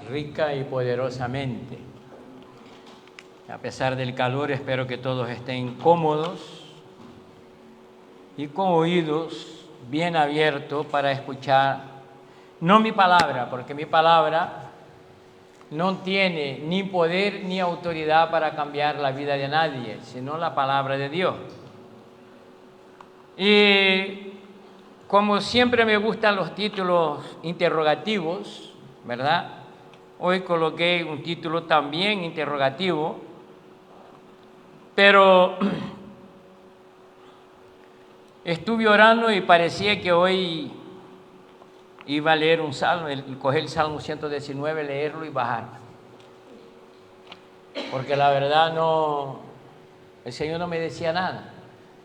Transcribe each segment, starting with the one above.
rica y poderosamente. A pesar del calor, espero que todos estén cómodos y con oídos bien abiertos para escuchar, no mi palabra, porque mi palabra no tiene ni poder ni autoridad para cambiar la vida de nadie, sino la palabra de Dios. Y como siempre me gustan los títulos interrogativos, ¿verdad? Hoy coloqué un título también interrogativo, pero estuve orando y parecía que hoy iba a leer un salmo, coger el Salmo 119, leerlo y bajar. Porque la verdad el Señor no me decía nada.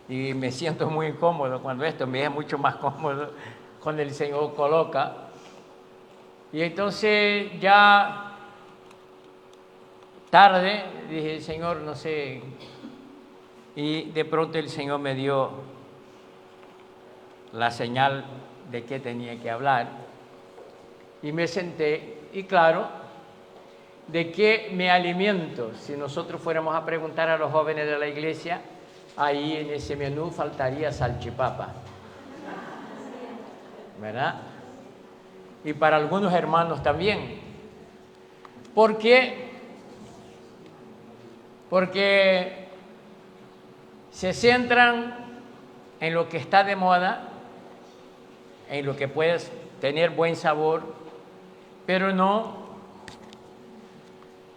Y me siento muy incómodo cuando esto, me es mucho más cómodo cuando el Señor coloca. Y entonces ya tarde dije, Señor, no sé. Y de pronto el Señor me dio la señal de qué tenía que hablar. Y me senté y claro, ¿de qué me alimento? Si nosotros fuéramos a preguntar a los jóvenes de la iglesia, ahí en ese menú faltaría salchipapa, ¿verdad? Y para algunos hermanos también. ¿Por qué? Porque se centran en lo que está de moda, en lo que puede tener buen sabor, pero no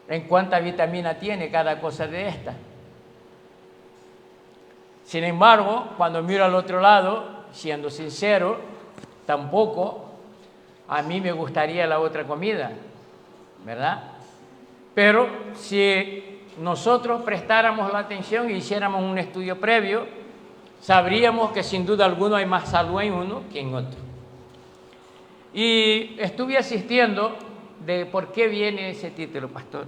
en cuánta vitamina tiene cada cosa de esta. Sin embargo, cuando miro al otro lado, siendo sincero, tampoco a mí me gustaría la otra comida, ¿verdad? Pero si nosotros prestáramos la atención y hiciéramos un estudio previo, sabríamos que sin duda alguna hay más salud en uno que en otro. Y estuve asistiendo de por qué viene ese título, pastor.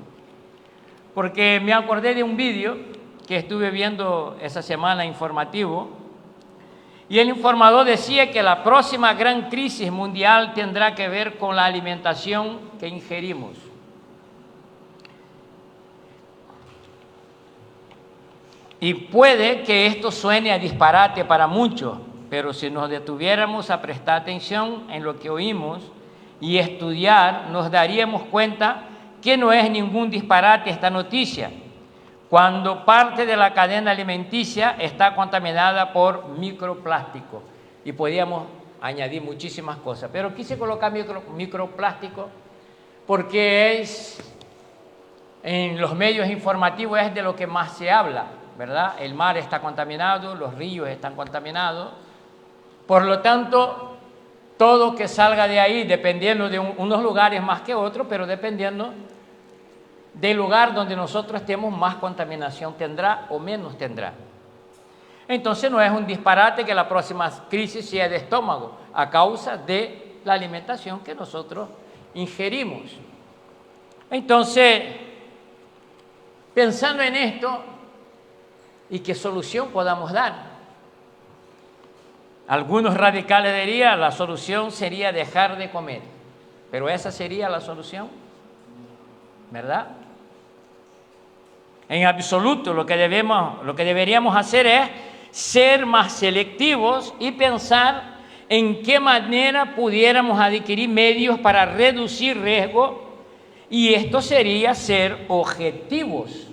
Porque me acordé de un vídeo que estuve viendo esa semana informativo, y el informador decía que la próxima gran crisis mundial tendrá que ver con la alimentación que ingerimos. Y puede que esto suene a disparate para muchos, pero si nos detuviéramos a prestar atención en lo que oímos y estudiar, nos daríamos cuenta que no es ningún disparate esta noticia, cuando parte de la cadena alimenticia está contaminada por microplástico. Y podríamos añadir muchísimas cosas, pero quise colocar microplástico porque en los medios informativos es de lo que más se habla, ¿verdad? El mar está contaminado, los ríos están contaminados. Por lo tanto, todo que salga de ahí, dependiendo de unos lugares más que otros, pero dependiendo del lugar donde nosotros estemos, más contaminación tendrá o menos tendrá. Entonces no es un disparate que la próxima crisis sea de estómago, a causa de la alimentación que nosotros ingerimos. Entonces, pensando en esto y qué solución podamos dar, algunos radicales dirían la solución sería dejar de comer, pero esa sería la solución, ¿verdad? En absoluto, lo que deberíamos hacer es ser más selectivos y pensar en qué manera pudiéramos adquirir medios para reducir riesgo, y esto sería ser objetivos,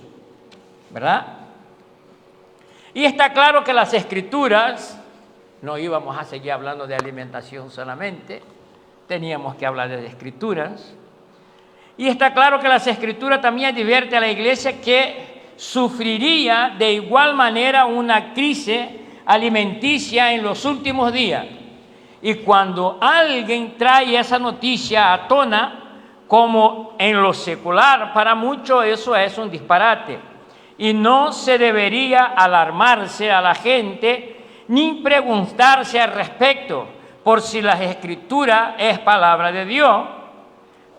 ¿verdad? Y está claro que las Escrituras, no íbamos a seguir hablando de alimentación solamente, teníamos que hablar de Escrituras. Y está claro que las Escrituras también advierten a la iglesia que sufriría de igual manera una crisis alimenticia en los últimos días. Y cuando alguien trae esa noticia a tona, como en lo secular, para muchos eso es un disparate. Y no se debería alarmarse a la gente ni preguntarse al respecto por si las Escrituras es palabra de Dios.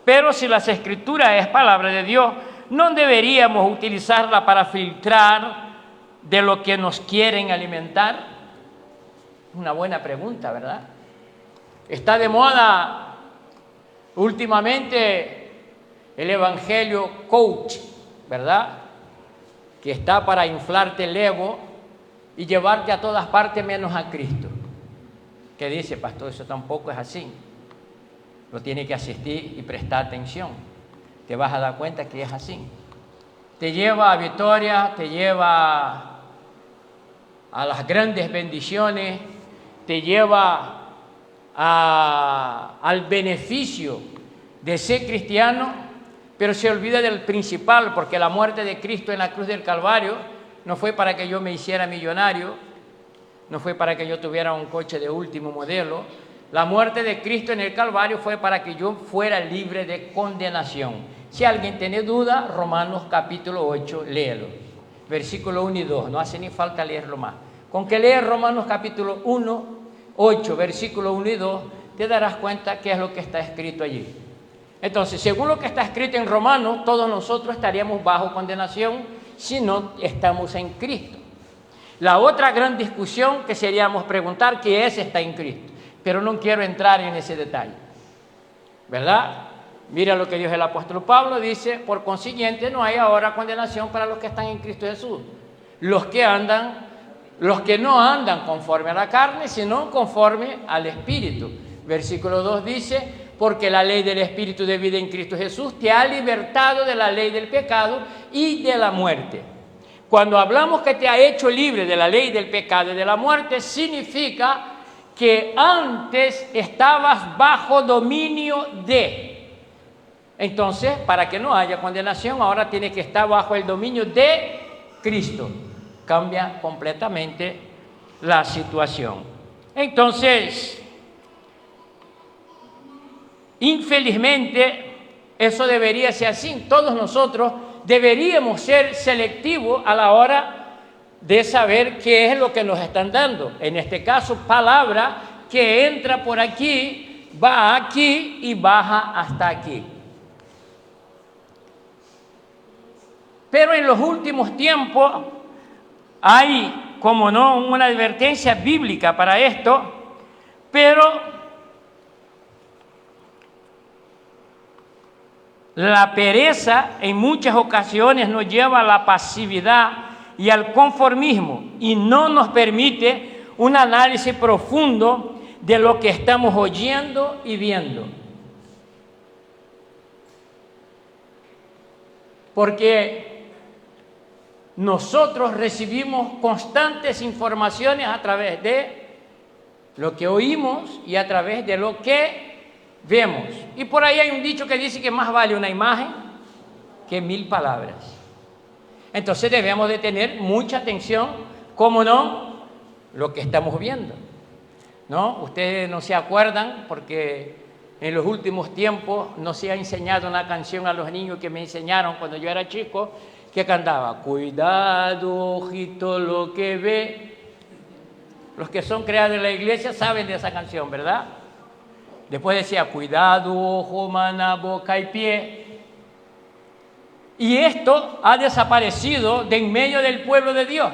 Pero si las Escrituras es palabra de Dios, no deberíamos utilizarla para filtrar de lo que nos quieren alimentar. Una buena pregunta, ¿verdad? Está de moda últimamente el evangelio coach, ¿verdad? Que está para inflarte el ego y llevarte a todas partes menos a Cristo. ¿Qué dice, pastor? Eso tampoco es así. Lo tiene que asistir y prestar atención. Te vas a dar cuenta que es así. Te lleva a victoria, te lleva a las grandes bendiciones, te lleva al beneficio de ser cristiano, pero se olvida del principal, porque la muerte de Cristo en la cruz del Calvario no fue para que yo me hiciera millonario, no fue para que yo tuviera un coche de último modelo. La muerte de Cristo en el Calvario fue para que yo fuera libre de condenación. Si alguien tiene duda, Romanos capítulo 8, léelo. Versículo 1 y 2, no hace ni falta leerlo más. Con que leer Romanos capítulo 8, versículo 1 y 2, te darás cuenta qué es lo que está escrito allí. Entonces, según lo que está escrito en Romanos, todos nosotros estaríamos bajo condenación si no estamos en Cristo. La otra gran discusión que seríamos preguntar, ¿qué es estar en Cristo? Pero no quiero entrar en ese detalle, ¿verdad? Mira lo que dijo el apóstol Pablo, dice, por consiguiente no hay ahora condenación para los que están en Cristo Jesús. Los que no andan conforme a la carne, sino conforme al Espíritu. Versículo 2 dice, porque la ley del Espíritu de vida en Cristo Jesús te ha libertado de la ley del pecado y de la muerte. Cuando hablamos que te ha hecho libre de la ley del pecado y de la muerte, significa que antes estabas bajo dominio de. Entonces, para que no haya condenación, ahora tienes que estar bajo el dominio de Cristo. Cambia completamente la situación. Entonces, infelizmente, eso debería ser así. Todos nosotros deberíamos ser selectivos a la hora de saber qué es lo que nos están dando. En este caso, palabra que entra por aquí, va aquí y baja hasta aquí. Pero en los últimos tiempos hay, como no, una advertencia bíblica para esto, pero la pereza en muchas ocasiones nos lleva a la pasividad y al conformismo y no nos permite un análisis profundo de lo que estamos oyendo y viendo. Porque nosotros recibimos constantes informaciones a través de lo que oímos y a través de lo que vemos. Y por ahí hay un dicho que dice que más vale una imagen que 1000 palabras. Entonces debemos de tener mucha atención, ¿cómo no? Lo que estamos viendo, ¿no? Ustedes no se acuerdan porque en los últimos tiempos no se ha enseñado una canción a los niños que me enseñaron cuando yo era chico, que cantaba, cuidado, ojito, lo que ve. Los que son criados en la iglesia saben de esa canción, ¿verdad? Después decía, cuidado, ojo, mano, boca y pie. Y esto ha desaparecido de en medio del pueblo de Dios.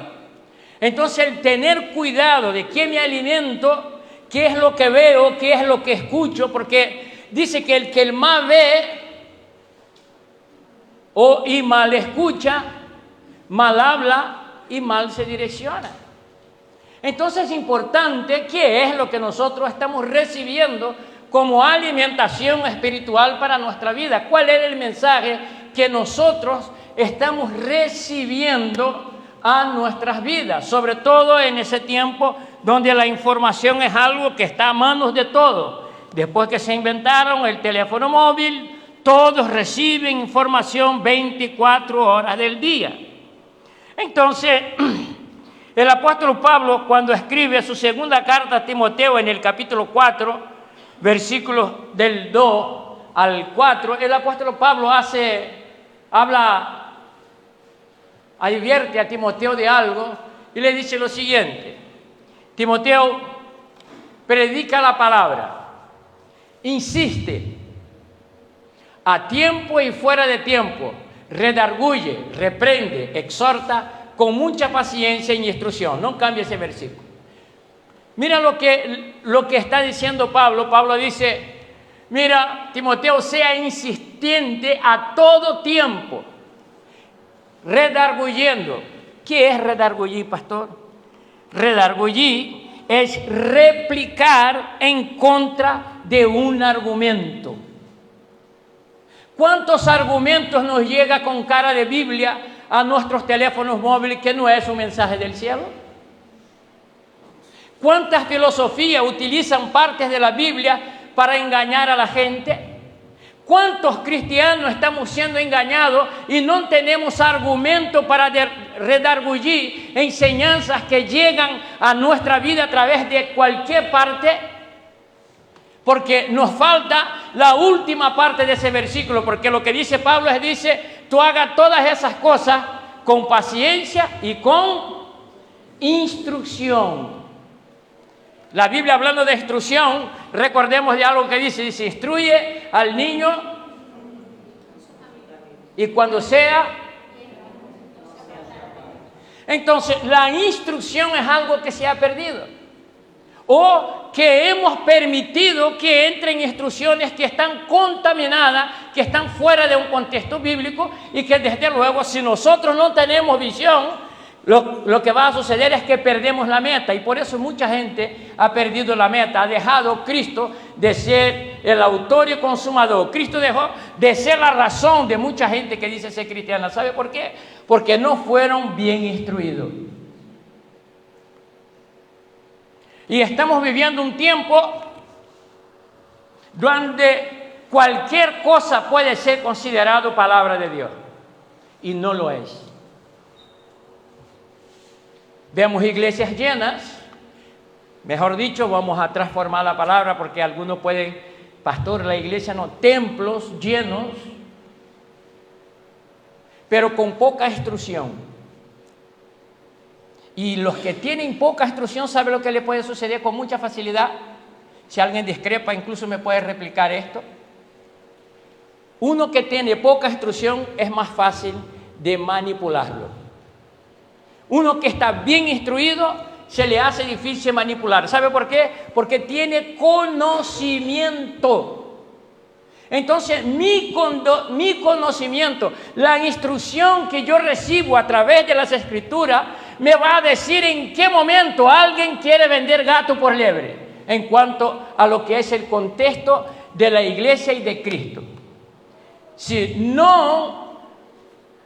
Entonces, el tener cuidado de qué me alimento, qué es lo que veo, qué es lo que escucho, porque dice que el mal ve y mal escucha, mal habla y mal se direcciona. Entonces es importante qué es lo que nosotros estamos recibiendo como alimentación espiritual para nuestra vida. ¿Cuál es el mensaje que nosotros estamos recibiendo a nuestras vidas? Sobre todo en ese tiempo donde la información es algo que está a manos de todos. Después que se inventaron el teléfono móvil, todos reciben información 24 horas del día. Entonces, el apóstol Pablo, cuando escribe su segunda carta a Timoteo en el capítulo 4, versículos del 2 al 4, el apóstol Pablo advierte a Timoteo de algo y le dice lo siguiente: Timoteo, predica la palabra, insiste, a tiempo y fuera de tiempo, redarguye, reprende, exhorta con mucha paciencia y instrucción. No cambie ese versículo. Mira lo que está diciendo Pablo. Pablo dice, mira, Timoteo, sea insistente insistente a todo tiempo, redarguyendo. ¿Qué es redargullir, pastor? Redargullir es replicar en contra de un argumento. ¿Cuántos argumentos nos llega con cara de Biblia a nuestros teléfonos móviles que no es un mensaje del cielo? ¿Cuántas filosofías utilizan partes de la Biblia para engañar a la gente? ¿Cuántos cristianos estamos siendo engañados y no tenemos argumento para redargullir enseñanzas que llegan a nuestra vida a través de cualquier parte? Porque nos falta la última parte de ese versículo, porque lo que dice Pablo dice, tú hagas todas esas cosas con paciencia y con instrucción. La Biblia, hablando de instrucción, recordemos de algo que dice, instruye al niño y cuando sea. Entonces, la instrucción es algo que se ha perdido. O que hemos permitido que entren instrucciones que están contaminadas, que están fuera de un contexto bíblico y que desde luego, si nosotros no tenemos visión, lo que va a suceder es que perdemos la meta, y por eso mucha gente ha perdido la meta, ha dejado Cristo de ser el autor y consumador. Cristo dejó de ser la razón de mucha gente que dice ser cristiana. ¿Sabe por qué? Porque no fueron bien instruidos. Y estamos viviendo un tiempo donde cualquier cosa puede ser considerado palabra de Dios, y no lo es. Vemos iglesias llenas, mejor dicho, vamos a transformar la palabra porque algunos pueden, pastor, la iglesia no, templos llenos, pero con poca instrucción. Y los que tienen poca instrucción, ¿sabe lo que le puede suceder con mucha facilidad? Si alguien discrepa, incluso me puede replicar esto. Uno que tiene poca instrucción es más fácil de manipularlo. Uno que está bien instruido se le hace difícil manipular. ¿Sabe por qué? Porque tiene conocimiento. Entonces, mi conocimiento, la instrucción que yo recibo a través de las Escrituras, me va a decir en qué momento alguien quiere vender gato por liebre, en cuanto a lo que es el contexto de la iglesia y de Cristo. Si no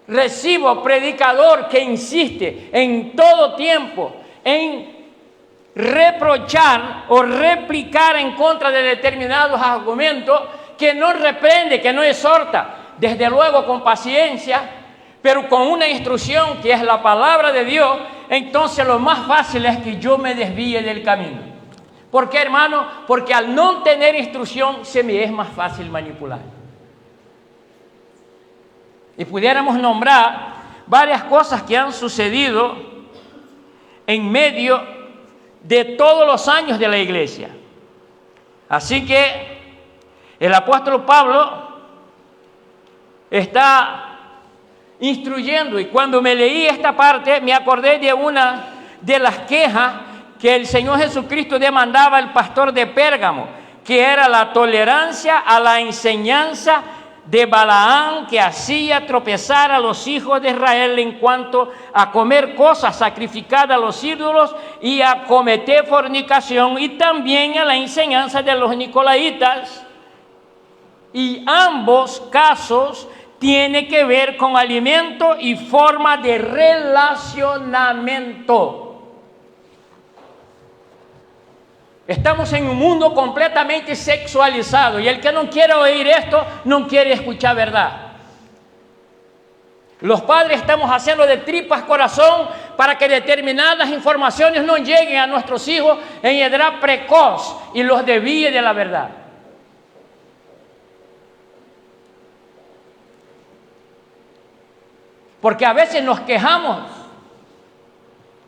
recibo predicador que insiste en todo tiempo en reprochar o replicar en contra de determinados argumentos, que no reprende, que no exhorta, desde luego con paciencia, pero con una instrucción que es la palabra de Dios, entonces lo más fácil es que yo me desvíe del camino. ¿Por qué, hermano? Porque al no tener instrucción se me es más fácil manipular. Y pudiéramos nombrar varias cosas que han sucedido en medio de todos los años de la iglesia. Así que el apóstol Pablo está instruyendo, y cuando me leí esta parte me acordé de una de las quejas que el Señor Jesucristo demandaba al pastor de Pérgamo, que era la tolerancia a la enseñanza de Balaam, que hacía tropezar a los hijos de Israel en cuanto a comer cosas sacrificadas a los ídolos y a cometer fornicación, y también a la enseñanza de los nicolaitas. Y ambos casos tienen que ver con alimento y forma de relacionamiento. Estamos en un mundo completamente sexualizado, y el que no quiere oír esto no quiere escuchar verdad. Los padres estamos haciendo de tripas corazón para que determinadas informaciones no lleguen a nuestros hijos en edad precoz y los desvíe de la verdad. Porque a veces nos quejamos.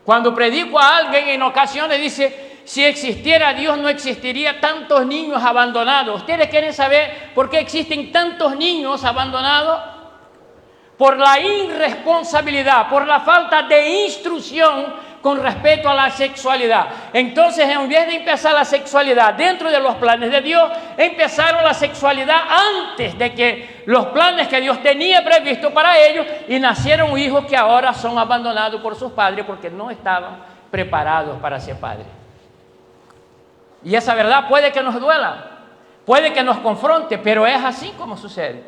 Cuando predico a alguien, en ocasiones dice: si existiera Dios, no existiría tantos niños abandonados. ¿Ustedes quieren saber por qué existen tantos niños abandonados? Por la irresponsabilidad, por la falta de instrucción con respecto a la sexualidad. Entonces, en vez de empezar la sexualidad dentro de los planes de Dios, empezaron la sexualidad antes de que los planes que Dios tenía previsto para ellos, y nacieron hijos que ahora son abandonados por sus padres porque no estaban preparados para ser padres. Y esa verdad puede que nos duela, puede que nos confronte, pero es así como sucede.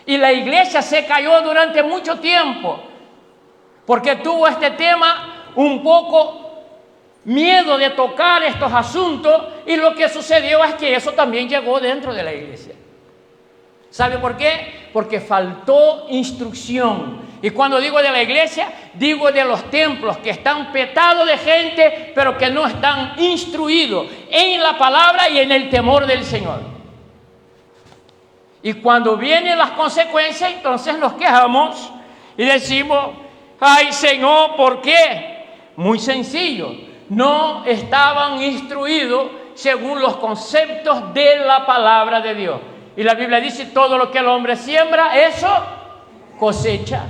Y la iglesia se cayó durante mucho tiempo porque tuvo este tema un poco miedo de tocar estos asuntos, y lo que sucedió es que eso también llegó dentro de la iglesia. ¿Sabe por qué? Porque faltó instrucción. Y cuando digo de la iglesia, digo de los templos que están petados de gente, pero que no están instruidos en la palabra y en el temor del Señor. Y cuando vienen las consecuencias, entonces nos quejamos y decimos: ay, Señor, ¿por qué? Muy sencillo, no estaban instruidos según los conceptos de la palabra de Dios. Y la Biblia dice: todo lo que el hombre siembra, eso cosecha.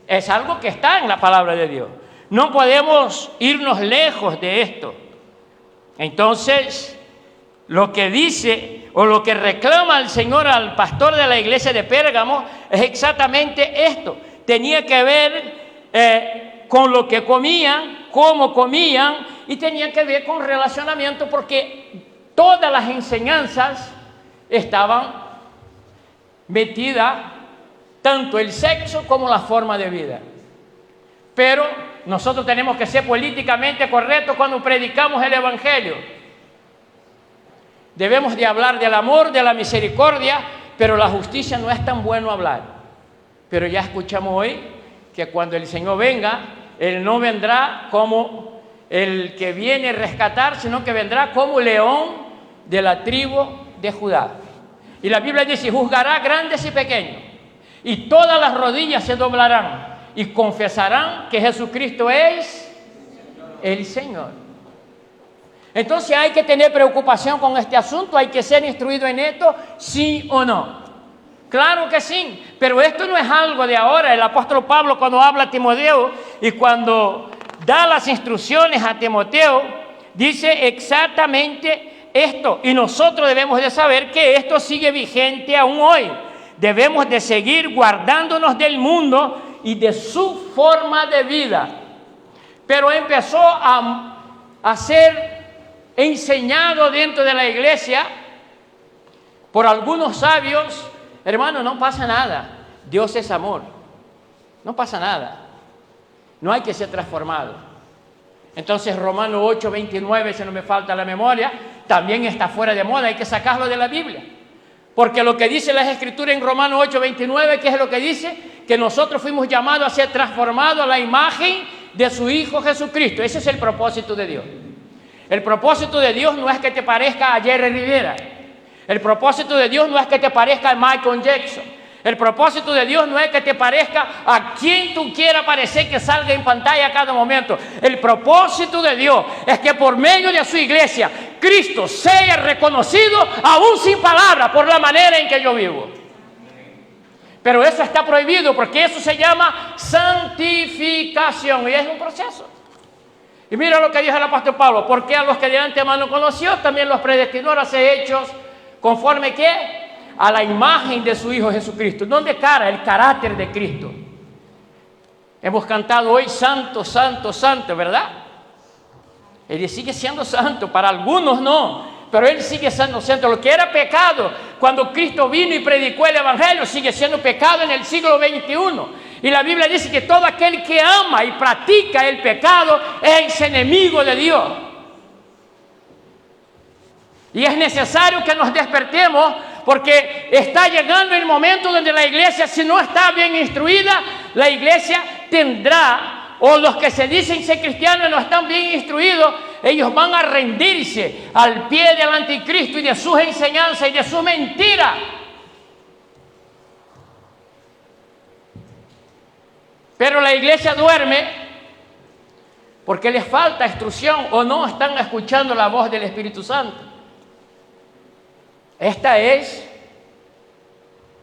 Es algo que está en la palabra de Dios. No podemos irnos lejos de esto. Entonces, lo que dice o lo que reclama el Señor al pastor de la iglesia de Pérgamo es exactamente esto. Tenía que ver con lo que comían, cómo comían, y tenía que ver con relacionamiento, porque todas las enseñanzas estaban metidas, tanto el sexo como la forma de vida. Pero nosotros tenemos que ser políticamente correctos cuando predicamos el evangelio. Debemos de hablar del amor, de la misericordia, pero la justicia no es tan bueno hablar. Pero ya escuchamos hoy que cuando el Señor venga, Él no vendrá como el que viene a rescatar, sino que vendrá como león de la tribu de Judá. Y la Biblia dice: juzgará grandes y pequeños, y todas las rodillas se doblarán y confesarán que Jesucristo es el Señor. Entonces hay que tener preocupación con este asunto, hay que ser instruido en esto, sí o no. Claro que sí, pero esto no es algo de ahora. El apóstol Pablo, cuando habla a Timoteo y cuando da las instrucciones a Timoteo, dice exactamente esto, y nosotros debemos de saber que esto sigue vigente aún hoy. Debemos de seguir guardándonos del mundo y de su forma de vida. Pero empezó a ser enseñado dentro de la iglesia por algunos sabios: hermano, no pasa nada, Dios es amor, no pasa nada, no hay que ser transformado. Entonces Romanos 8:29, si no me falta la memoria, también está fuera de moda, hay que sacarlo de la Biblia. Porque lo que dice la Escritura en Romanos 8:29, ¿qué es lo que dice? Que nosotros fuimos llamados a ser transformados a la imagen de su Hijo Jesucristo. Ese es el propósito de Dios. El propósito de Dios no es que te parezca a Jerry Rivera. El propósito de Dios no es que te parezca a Michael Jackson. El propósito de Dios no es que te parezca a quien tú quieras parecer que salga en pantalla a cada momento. El propósito de Dios es que por medio de su iglesia, Cristo sea reconocido aún sin palabras por la manera en que yo vivo. Pero eso está prohibido, porque eso se llama santificación y es un proceso. Y mira lo que dijo el apóstol Pablo: porque a los que de antemano conoció, también los predestinó a ser hechos conforme ¿qué? A la imagen de su Hijo Jesucristo. ¿Dónde cara? El carácter de Cristo. Hemos cantado hoy santo, santo, santo, ¿verdad? Él sigue siendo santo, para algunos no, pero Él sigue siendo santo. Lo que era pecado cuando Cristo vino y predicó el evangelio sigue siendo pecado en el siglo XXI. Y la Biblia dice que todo aquel que ama y practica el pecado es enemigo de Dios. Y es necesario que nos despertemos, porque está llegando el momento donde la iglesia, si no está bien instruida, la iglesia tendrá, o los que se dicen ser cristianos no están bien instruidos, ellos van a rendirse al pie del anticristo y de sus enseñanzas y de su mentira. Pero la iglesia duerme porque les falta instrucción o no están escuchando la voz del Espíritu Santo. Esta es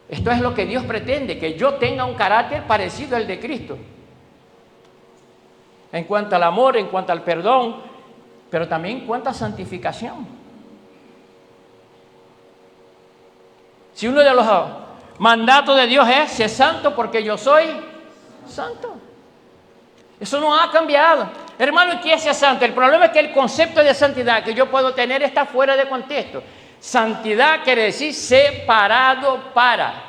Esto es lo que Dios pretende, que yo tenga un carácter parecido al de Cristo. En cuanto al amor, en cuanto al perdón, pero también en cuanto a santificación. Si uno de los mandatos de Dios es: sé santo porque yo soy santo. Eso no ha cambiado. Hermano, ¿qué es ser santo? El problema es que el concepto de santidad que yo puedo tener está fuera de contexto. Santidad quiere decir separado para.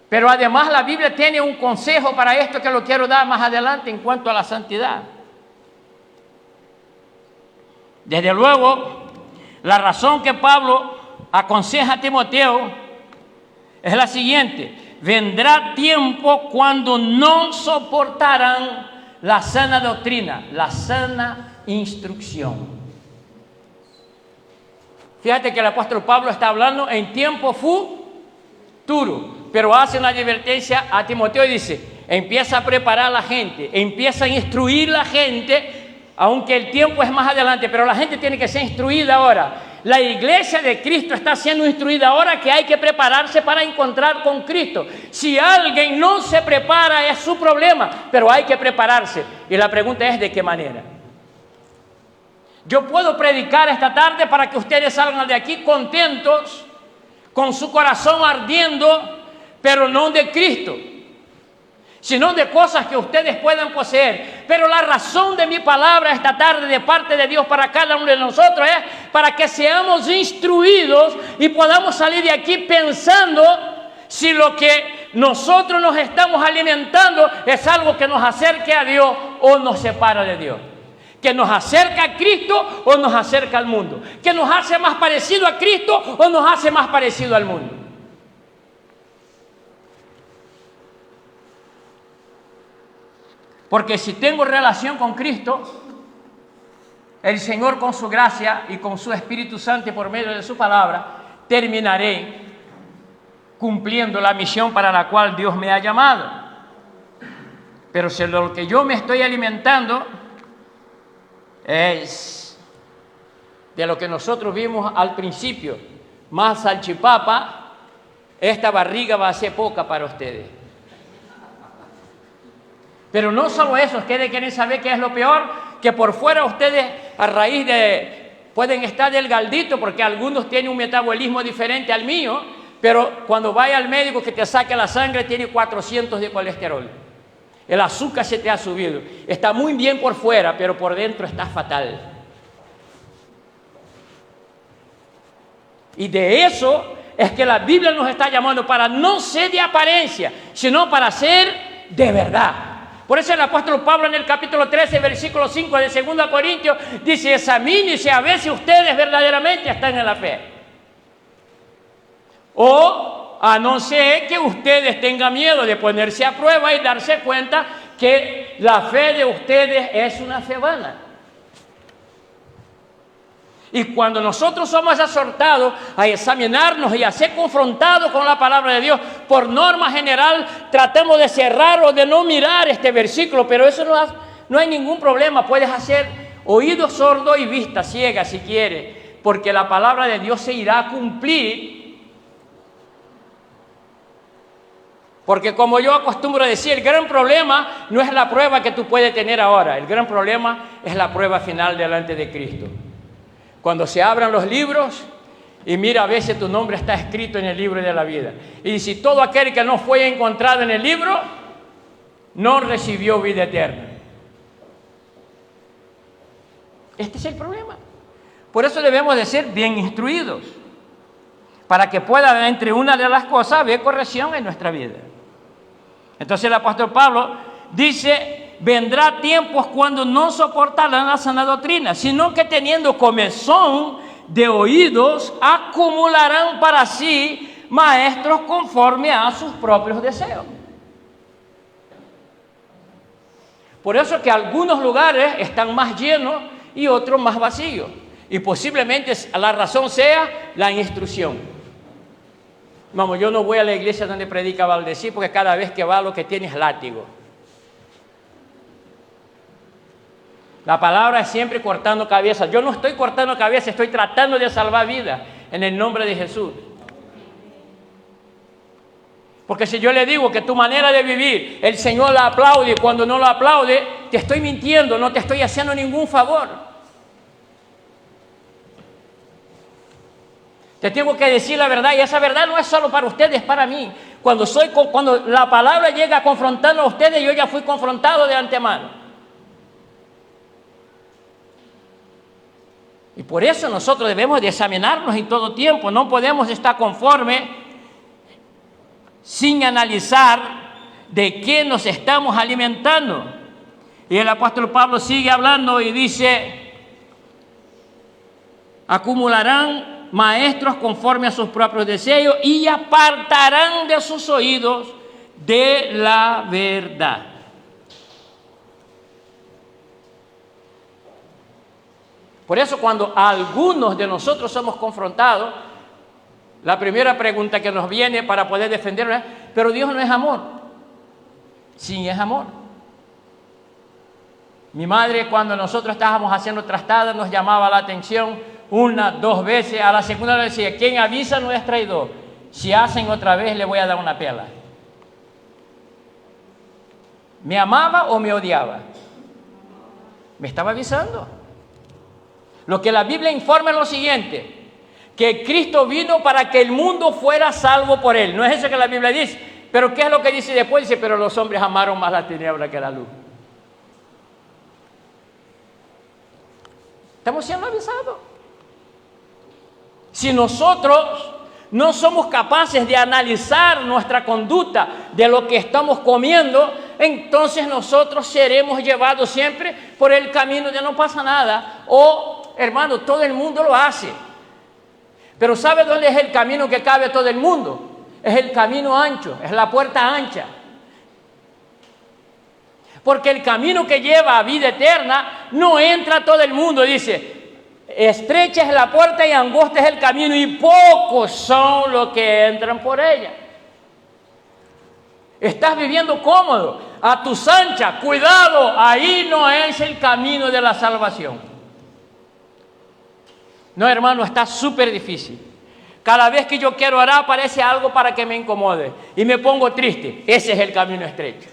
Pero además la Biblia tiene un consejo para esto que lo quiero dar más adelante en cuanto a la santidad. Desde luego, la razón que Pablo aconseja a Timoteo es la siguiente: vendrá tiempo cuando no soportarán la sana doctrina, la sana instrucción. Fíjate que el apóstol Pablo está hablando en tiempo futuro, pero hace una advertencia a Timoteo y dice: empieza a preparar a la gente, empieza a instruir a la gente, aunque el tiempo es más adelante, pero la gente tiene que ser instruida ahora. La iglesia de Cristo está siendo instruida ahora que hay que prepararse para encontrar con Cristo. Si alguien no se prepara es su problema, pero hay que prepararse. Y la pregunta es: ¿de qué manera? Yo puedo predicar esta tarde para que ustedes salgan de aquí contentos, con su corazón ardiendo, pero no de Cristo, sino de cosas que ustedes puedan poseer. Pero la razón de mi palabra esta tarde de parte de Dios para cada uno de nosotros es para que seamos instruidos y podamos salir de aquí pensando si lo que nosotros nos estamos alimentando es algo que nos acerque a Dios o nos separa de Dios, que nos acerca a Cristo o nos acerca al mundo, que nos hace más parecido a Cristo o nos hace más parecido al mundo. Porque si tengo relación con Cristo, el Señor con su gracia y con su Espíritu Santo por medio de su palabra, terminaré cumpliendo la misión para la cual Dios me ha llamado. Pero si lo que yo me estoy alimentando es de lo que nosotros vimos al principio, más salchipapa, esta barriga va a ser poca para ustedes. Pero no solo eso, ustedes quieren saber qué es lo peor, que por fuera ustedes a raíz de, pueden estar delgaditos porque algunos tienen un metabolismo diferente al mío, pero cuando vaya al médico que te saque la sangre tiene 400 de colesterol. El azúcar se te ha subido. Está muy bien por fuera, pero por dentro está fatal. Y de eso es que la Biblia nos está llamando, para no ser de apariencia, sino para ser de verdad. Por eso el apóstol Pablo en el capítulo 13, versículo 5 de 2 Corintios dice: examínense a ver si ustedes verdaderamente están en la fe. O a no ser que ustedes tengan miedo de ponerse a prueba y darse cuenta que la fe de ustedes es una fe vana. Y cuando nosotros somos exhortados a examinarnos y a ser confrontados con la palabra de Dios, por norma general tratemos de cerrar o de no mirar este versículo, pero eso no hay ningún problema. Puedes hacer oído sordo y vista ciega si quieres, porque la palabra de Dios se irá a cumplir. Porque como yo acostumbro decir, el gran problema no es la prueba que tú puedes tener ahora, el gran problema es la prueba final delante de Cristo. Cuando se abran los libros y mira, a veces tu nombre está escrito en el libro de la vida. Y si todo aquel que no fue encontrado en el libro, no recibió vida eterna. Este es el problema. Por eso debemos de ser bien instruidos, para que pueda, entre una de las cosas, haber corrección en nuestra vida. Entonces el apóstol Pablo dice: vendrá tiempos cuando no soportarán la sana doctrina, sino que teniendo comezón de oídos, acumularán para sí maestros conforme a sus propios deseos. Por eso que algunos lugares están más llenos y otros más vacíos. Y posiblemente la razón sea la instrucción. Vamos, yo no voy a la iglesia donde predica Valdecir, porque cada vez que va lo que tiene es látigo. La palabra es siempre cortando cabezas. Yo no estoy cortando cabezas, estoy tratando de salvar vidas en el nombre de Jesús. Porque si yo le digo que tu manera de vivir, el Señor la aplaude, cuando no la aplaude, te estoy mintiendo, no te estoy haciendo ningún favor. Te tengo que decir la verdad, y esa verdad no es solo para ustedes, es para mí. Cuando la palabra llega confrontando a ustedes, yo ya fui confrontado de antemano. Y por eso nosotros debemos de examinarnos en todo tiempo. No podemos estar conformes sin analizar de qué nos estamos alimentando. Y el apóstol Pablo sigue hablando y dice: acumularán maestros conforme a sus propios deseos y apartarán de sus oídos de la verdad. Por eso, cuando algunos de nosotros somos confrontados, la primera pregunta que nos viene para poder defendernos es: pero Dios no es amor. Sí, es amor. Mi madre, cuando nosotros estábamos haciendo trastadas, nos llamaba la atención 1, 2 veces. A la segunda le decía: quien avisa no es traidor. Si hacen otra vez, le voy a dar una pela. ¿Me amaba o me odiaba? Me estaba avisando. Lo que la Biblia informa es lo siguiente: que Cristo vino para que el mundo fuera salvo por él. No es eso que la Biblia dice. Pero ¿qué es lo que dice después? Dice: pero los hombres amaron más la tiniebla que la luz. Estamos siendo avisados. Si nosotros no somos capaces de analizar nuestra conducta de lo que estamos comiendo, entonces nosotros seremos llevados siempre por el camino de no pasa nada. O, hermano, todo el mundo lo hace. Pero ¿sabe dónde es el camino que cabe a todo el mundo? Es el camino ancho, es la puerta ancha. Porque el camino que lleva a vida eterna no entra a todo el mundo. Dice: estrecha es la puerta y angosta es el camino, y pocos son los que entran por ella. Estás viviendo cómodo, a tus anchas, cuidado, ahí no es el camino de la salvación. No, hermano, está súper difícil. Cada vez que yo quiero orar aparece algo para que me incomode y me pongo triste. Ese es el camino estrecho.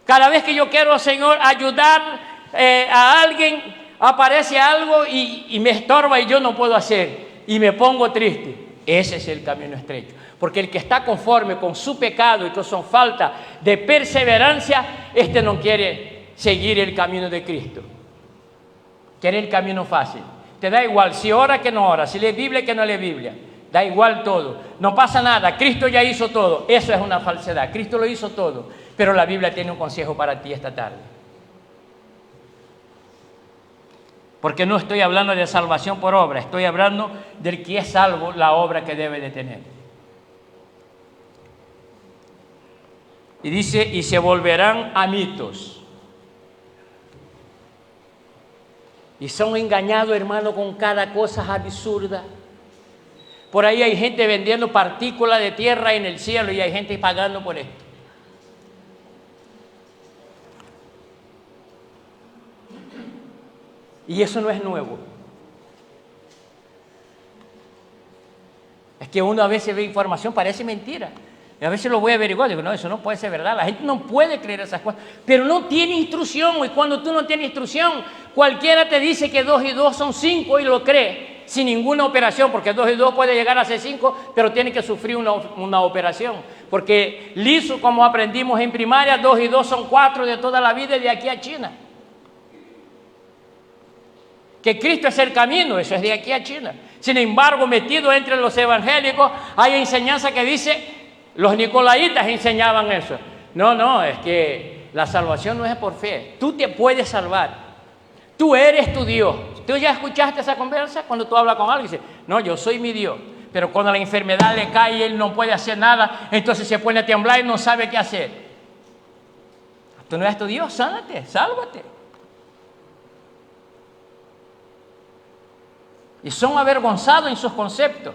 Cada vez que yo quiero, Señor, ayudar a alguien, aparece algo y me estorba y yo no puedo hacer y me pongo triste. Ese es el camino estrecho. Porque el que está conforme con su pecado y con su falta de perseverancia, este no quiere seguir el camino de Cristo. Quiere el camino fácil. Te da igual si ora que no ora, si lee Biblia que no lee Biblia. Da igual todo. No pasa nada. Cristo ya hizo todo. Eso es una falsedad. Cristo lo hizo todo. Pero la Biblia tiene un consejo para ti esta tarde. Porque no estoy hablando de salvación por obra. Estoy hablando del que es salvo, la obra que debe de tener. Y dice: y se volverán a mitos. Y son engañados, hermano, con cada cosa absurda. Por ahí hay gente vendiendo partículas de tierra en el cielo y hay gente pagando por esto. Y eso no es nuevo. Es que uno a veces ve información, parece mentira. Y a veces lo voy a averiguar, digo: no, eso no puede ser verdad. La gente no puede creer esas cosas. Pero no tiene instrucción. Y cuando tú no tienes instrucción, cualquiera te dice que 2 y 2 son 5 y lo cree. Sin ninguna operación, porque 2 y 2 puede llegar a ser 5, pero tiene que sufrir una operación. Porque liso, como aprendimos en primaria, 2 y 2 son 4 de toda la vida y de aquí a China. Que Cristo es el camino, eso es de aquí a China. Sin embargo, metido entre los evangélicos, hay enseñanza que dice: los nicolaitas enseñaban eso. No, es que la salvación no es por fe. Tú te puedes salvar. Tú eres tu Dios. ¿Tú ya escuchaste esa conversa? Cuando tú hablas con alguien, dice: no, yo soy mi Dios. Pero cuando la enfermedad le cae y él no puede hacer nada, entonces se pone a temblar y no sabe qué hacer. Tú no eres tu Dios, sánate, sálvate. Y son avergonzados en sus conceptos.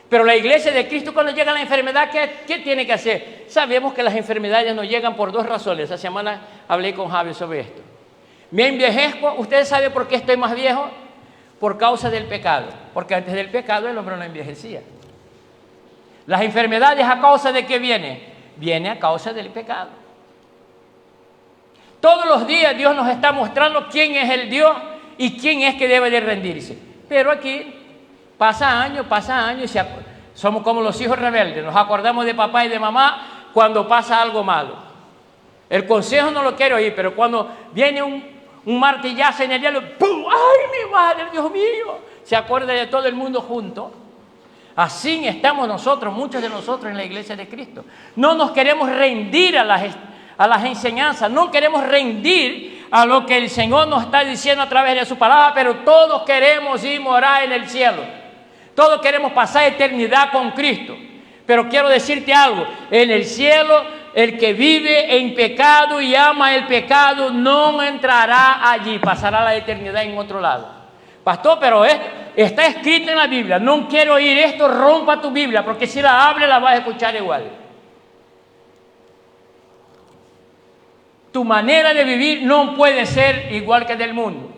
Pero la iglesia de Cristo, cuando llega la enfermedad, ¿qué tiene que hacer? Sabemos que las enfermedades nos llegan por 2 razones. Esta semana hablé con Javi sobre esto. Me envejezco. ¿Ustedes saben por qué estoy más viejo? Por causa del pecado. Porque antes del pecado el hombre no envejecía. Las enfermedades, ¿a causa de qué vienen? Viene a causa del pecado. Todos los días Dios nos está mostrando quién es el Dios y quién es que debe de rendirse. Pero aquí pasa años, y somos como los hijos rebeldes. Nos acordamos de papá y de mamá cuando pasa algo malo. El consejo no lo quiero oír, pero cuando viene un martillazo en el diablo, ¡pum! ¡Ay, mi madre, Dios mío! Se acuerda de todo el mundo junto. Así estamos nosotros, muchos de nosotros en la iglesia de Cristo. No nos queremos rendir a las enseñanzas, no queremos rendir a lo que el Señor nos está diciendo a través de su palabra, pero todos queremos ir morar en el cielo. Todos queremos pasar eternidad con Cristo. Pero quiero decirte algo, en el cielo el que vive en pecado y ama el pecado no entrará allí, pasará la eternidad en otro lado. Pastor, pero está escrito en la Biblia, no quiero oír esto, rompa tu Biblia, porque si la abre la vas a escuchar igual. Tu manera de vivir no puede ser igual que del mundo.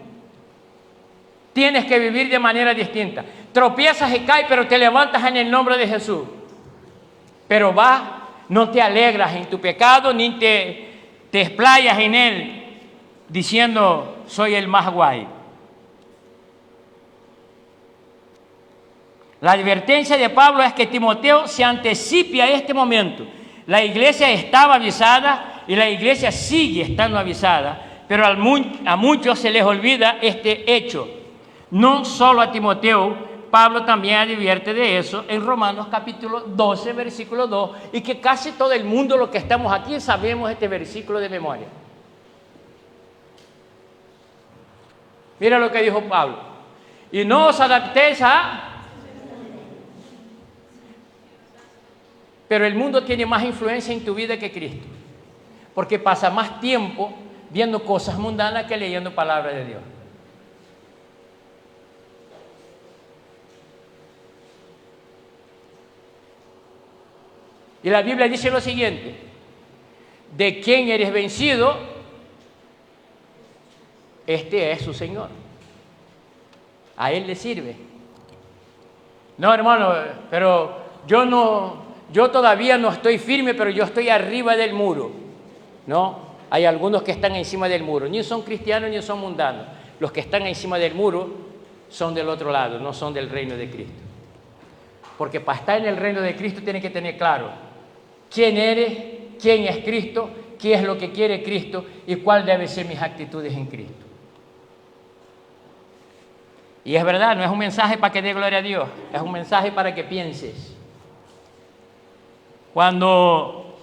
Tienes que vivir de manera distinta. Tropiezas y caes, pero te levantas en el nombre de Jesús. Pero no te alegras en tu pecado, ni te explayas en él, diciendo, soy el más guay. La advertencia de Pablo es que Timoteo se anticipe a este momento. La iglesia estaba avisada y la iglesia sigue estando avisada, pero a muchos se les olvida este hecho. No solo a Timoteo, Pablo también advierte de eso en Romanos capítulo 12, versículo 2, y que casi todo el mundo, los que estamos aquí, sabemos este versículo de memoria. Mira lo que dijo Pablo. Y no os adaptéis a... Pero el mundo tiene más influencia en tu vida que Cristo, porque pasa más tiempo viendo cosas mundanas que leyendo palabra de Dios. Y la Biblia dice lo siguiente: de quien eres vencido, este es su Señor. A Él le sirve. No, hermano, pero yo todavía no estoy firme, pero yo estoy arriba del muro. No, hay algunos que están encima del muro. Ni son cristianos ni son mundanos. Los que están encima del muro son del otro lado, no son del reino de Cristo. Porque para estar en el reino de Cristo tienes que tener claro quién eres, quién es Cristo, qué es lo que quiere Cristo y cuál deben ser mis actitudes en Cristo. Y es verdad, no es un mensaje para que dé gloria a Dios, es un mensaje para que pienses. Cuando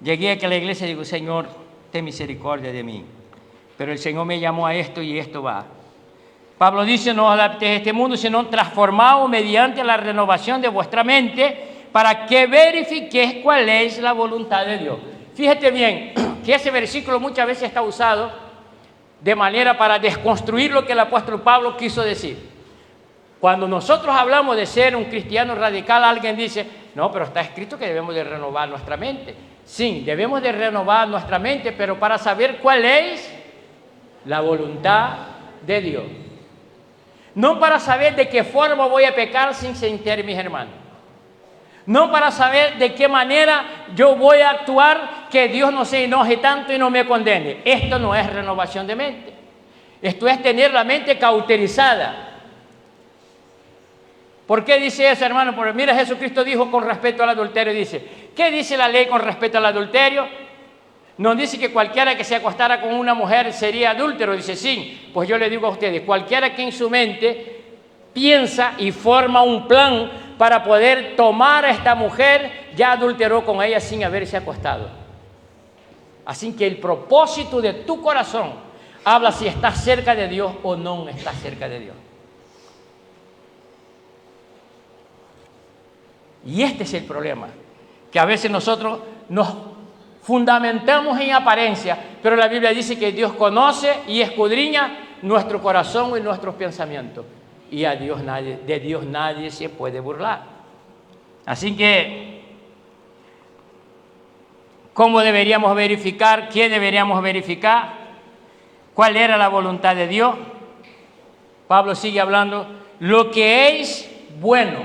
llegué aquí a la iglesia, digo, Señor, ten misericordia de mí. Pero el Señor me llamó a esto y esto va. Pablo dice, no os adaptéis a este mundo, sino transformaos mediante la renovación de vuestra mente, para que verifiquéis cuál es la voluntad de Dios. Fíjate bien que ese versículo muchas veces está usado de manera para desconstruir lo que el apóstol Pablo quiso decir. Cuando nosotros hablamos de ser un cristiano radical, alguien dice, no, pero está escrito que debemos de renovar nuestra mente. Sí, debemos de renovar nuestra mente, pero para saber cuál es la voluntad de Dios. No para saber de qué forma voy a pecar sin sentir mis hermanos. No para saber de qué manera yo voy a actuar que Dios no se enoje tanto y no me condene. Esto no es renovación de mente. Esto es tener la mente cauterizada. ¿Por qué dice eso, hermano? Porque mira, Jesucristo dijo con respecto al adulterio, dice, ¿qué dice la ley con respecto al adulterio? No dice que cualquiera que se acostara con una mujer sería adúltero, dice sí. Pues yo le digo a ustedes, cualquiera que en su mente piensa y forma un plan para poder tomar a esta mujer, ya adulteró con ella sin haberse acostado. Así que el propósito de tu corazón habla si estás cerca de Dios o no estás cerca de Dios. Y este es el problema, que a veces nosotros nos fundamentamos en apariencia, pero la Biblia dice que Dios conoce y escudriña nuestro corazón y nuestros pensamientos. Y de Dios nadie se puede burlar. Así que, ¿cómo deberíamos verificar? ¿Qué deberíamos verificar? ¿Cuál era la voluntad de Dios? Pablo sigue hablando, lo que es bueno,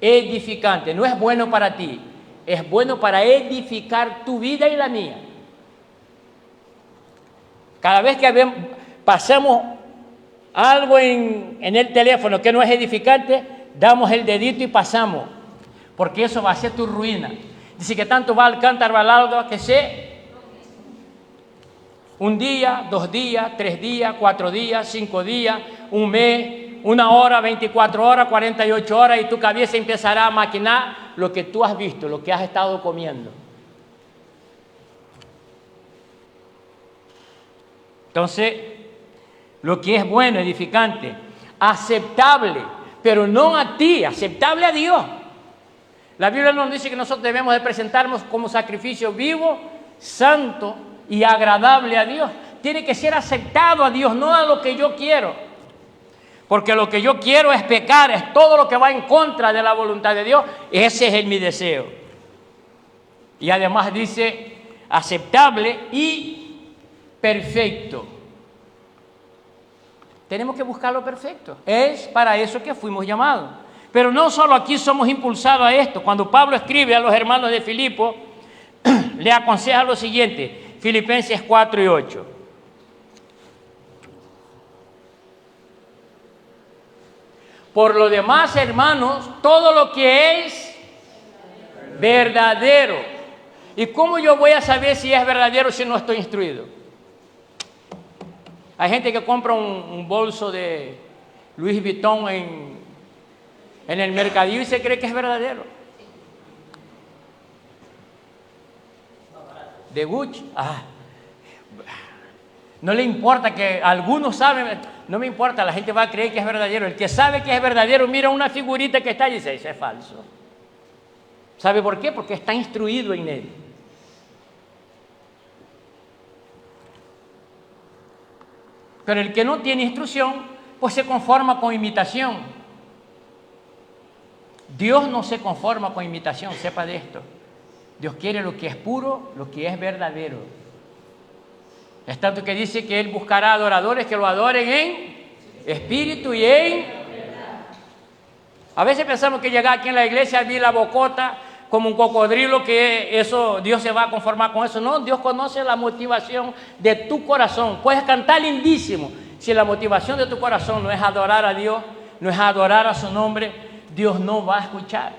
edificante, no es bueno para ti, es bueno para edificar tu vida y la mía. Cada vez que pasamos algo en el teléfono que no es edificante, damos el dedito y pasamos, porque eso va a ser tu ruina. Dice que tanto va al cántaro al agua que se... un día, 2 días, 3 días, 4 días, 5 días, un mes, 1 hora, 24 horas, 48 horas, y tu cabeza empezará a maquinar lo que tú has visto, lo que has estado comiendo. Entonces, lo que es bueno, edificante, aceptable, pero no a ti, aceptable a Dios. La Biblia nos dice que nosotros debemos de presentarnos como sacrificio vivo, santo y agradable a Dios. Tiene que ser aceptado a Dios, no a lo que yo quiero. Porque lo que yo quiero es pecar, es todo lo que va en contra de la voluntad de Dios. Ese es mi deseo. Y además dice aceptable y perfecto. Tenemos que buscar lo perfecto. Es para eso que fuimos llamados. Pero no solo aquí somos impulsados a esto. Cuando Pablo escribe a los hermanos de Filipo, le aconseja lo siguiente, Filipenses 4 y 8. Por lo demás, hermanos, todo lo que es verdadero. ¿Y cómo yo voy a saber si es verdadero si no estoy instruido? Hay gente que compra un bolso de Louis Vuitton en el mercadillo y se cree que es verdadero. De Gucci. No le importa que algunos saben, no me importa, la gente va a creer que es verdadero. El que sabe que es verdadero mira una figurita que está y dice, eso es falso. ¿Sabe por qué? Porque está instruido en él. Pero el que no tiene instrucción, pues se conforma con imitación. Dios no se conforma con imitación, sepa de esto. Dios quiere lo que es puro, lo que es verdadero. Es tanto que dice que Él buscará adoradores que lo adoren en espíritu y en... A veces pensamos que llegar aquí en la iglesia, abrir la bocota como un cocodrilo, que eso, Dios se va a conformar con eso. No, Dios conoce la motivación de tu corazón. Puedes cantar lindísimo. Si la motivación de tu corazón no es adorar a Dios, no es adorar a su nombre, Dios no va a escuchar.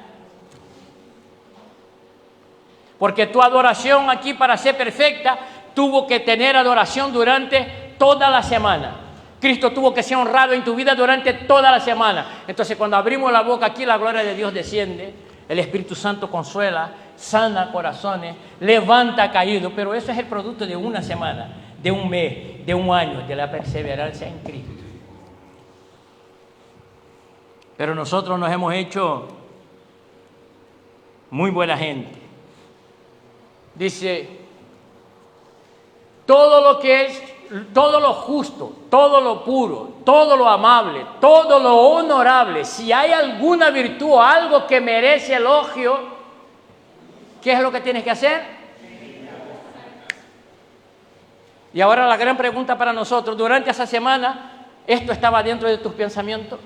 Porque tu adoración aquí, para ser perfecta, tuvo que tener adoración durante toda la semana. Cristo tuvo que ser honrado en tu vida durante toda la semana. Entonces, cuando abrimos la boca aquí, la gloria de Dios desciende, el Espíritu Santo consuela, sana corazones, levanta caídos, pero eso es el producto de una semana, de un mes, de un año, de la perseverancia en Cristo. Pero nosotros nos hemos hecho muy buena gente. Dice, todo lo que es, todo lo justo, todo lo puro, todo lo amable, todo lo honorable, si hay alguna virtud o algo que merece elogio, ¿qué es lo que tienes que hacer? Y ahora la gran pregunta para nosotros, durante esa semana, ¿esto estaba dentro de tus pensamientos?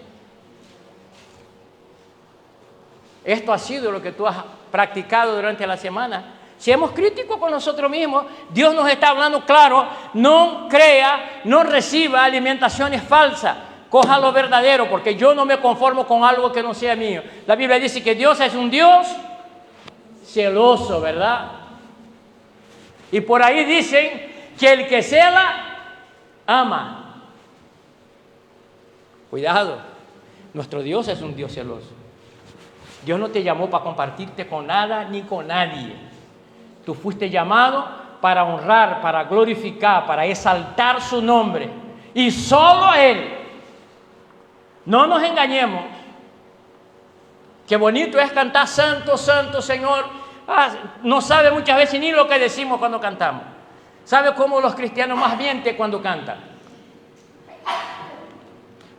¿Esto ha sido lo que tú has practicado durante la semana? Seamos críticos con nosotros mismos. Dios nos está hablando claro. No crea, no reciba alimentaciones falsas. Coja lo verdadero, porque yo no me conformo con algo que no sea mío. La Biblia dice que Dios es un Dios celoso, ¿verdad? Y por ahí dicen que el que cela, ama. Cuidado, nuestro Dios es un Dios celoso. Dios no te llamó para compartirte con nada ni con nadie. Tú fuiste llamado para honrar, para glorificar, para exaltar su nombre. Y solo a Él. No nos engañemos. Qué bonito es cantar santo, santo Señor. No sabe muchas veces ni lo que decimos cuando cantamos. ¿Sabe cómo los cristianos más mienten cuando cantan?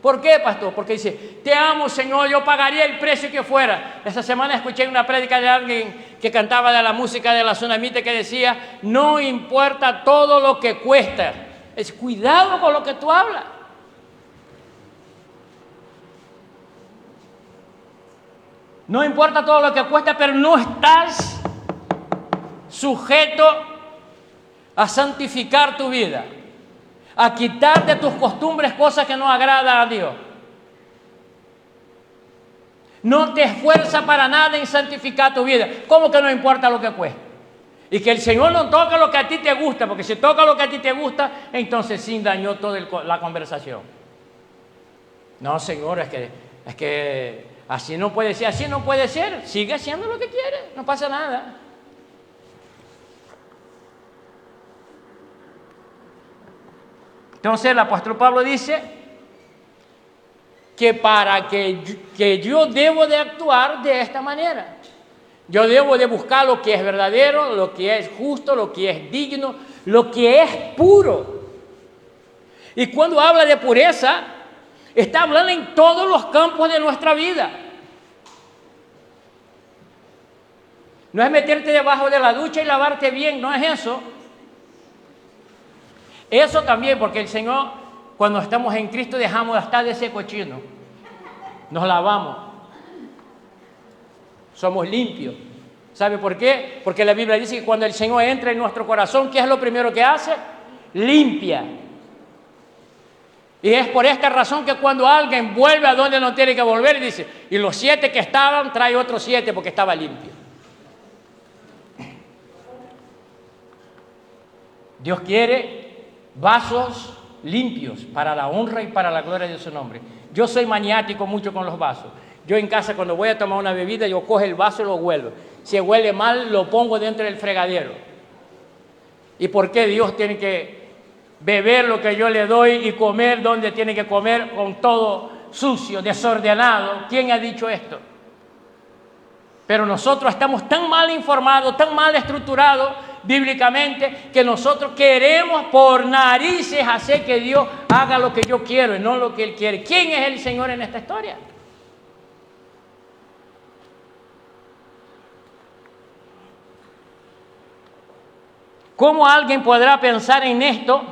¿Por qué, pastor? Porque dice, te amo, Señor, yo pagaría el precio que fuera. Esta semana escuché una prédica de alguien que cantaba de la música de la tsunamita que decía, no importa todo lo que cuesta, Es cuidado con lo que tú hablas. No importa todo lo que cuesta, pero no estás sujeto a santificar tu vida, a quitar de tus costumbres cosas que no agradan a Dios. No te esfuerza para nada en santificar tu vida. ¿Cómo que no importa lo que cueste? Y que el Señor no toca lo que a ti te gusta, porque si toca lo que a ti te gusta, entonces sí dañó toda la conversación. No, Señor, es que así no puede ser, así no puede ser. Sigue haciendo lo que quiere, no pasa nada. Entonces el apóstol Pablo dice que para que yo debo de actuar de esta manera. Yo debo de buscar lo que es verdadero, lo que es justo, lo que es digno, lo que es puro. Y cuando habla de pureza, está hablando en todos los campos de nuestra vida. No es meterte debajo de la ducha y lavarte bien, no es eso. Eso también, porque el Señor, cuando estamos en Cristo, dejamos de estar de ese cochino. Nos lavamos. Somos limpios. ¿Sabe por qué? Porque la Biblia dice que cuando el Señor entra en nuestro corazón, ¿qué es lo primero que hace? Limpia. Y es por esta razón que cuando alguien vuelve a donde no tiene que volver, dice, y los 7 que estaban, trae otros 7 porque estaba limpio. Dios quiere vasos limpios para la honra y para la gloria de su nombre. Yo soy maniático mucho con los vasos. Yo en casa cuando voy a tomar una bebida, yo cojo el vaso y lo huelo. Si huele mal, lo pongo dentro del fregadero. ¿Y por qué Dios tiene que beber lo que yo le doy y comer donde tiene que comer con todo sucio, desordenado? ¿Quién ha dicho esto? Pero nosotros estamos tan mal informados, tan mal estructurados bíblicamente, que nosotros queremos por narices hacer que Dios haga lo que yo quiero y no lo que Él quiere. ¿Quién es el Señor en esta historia? ¿Cómo alguien podrá pensar en esto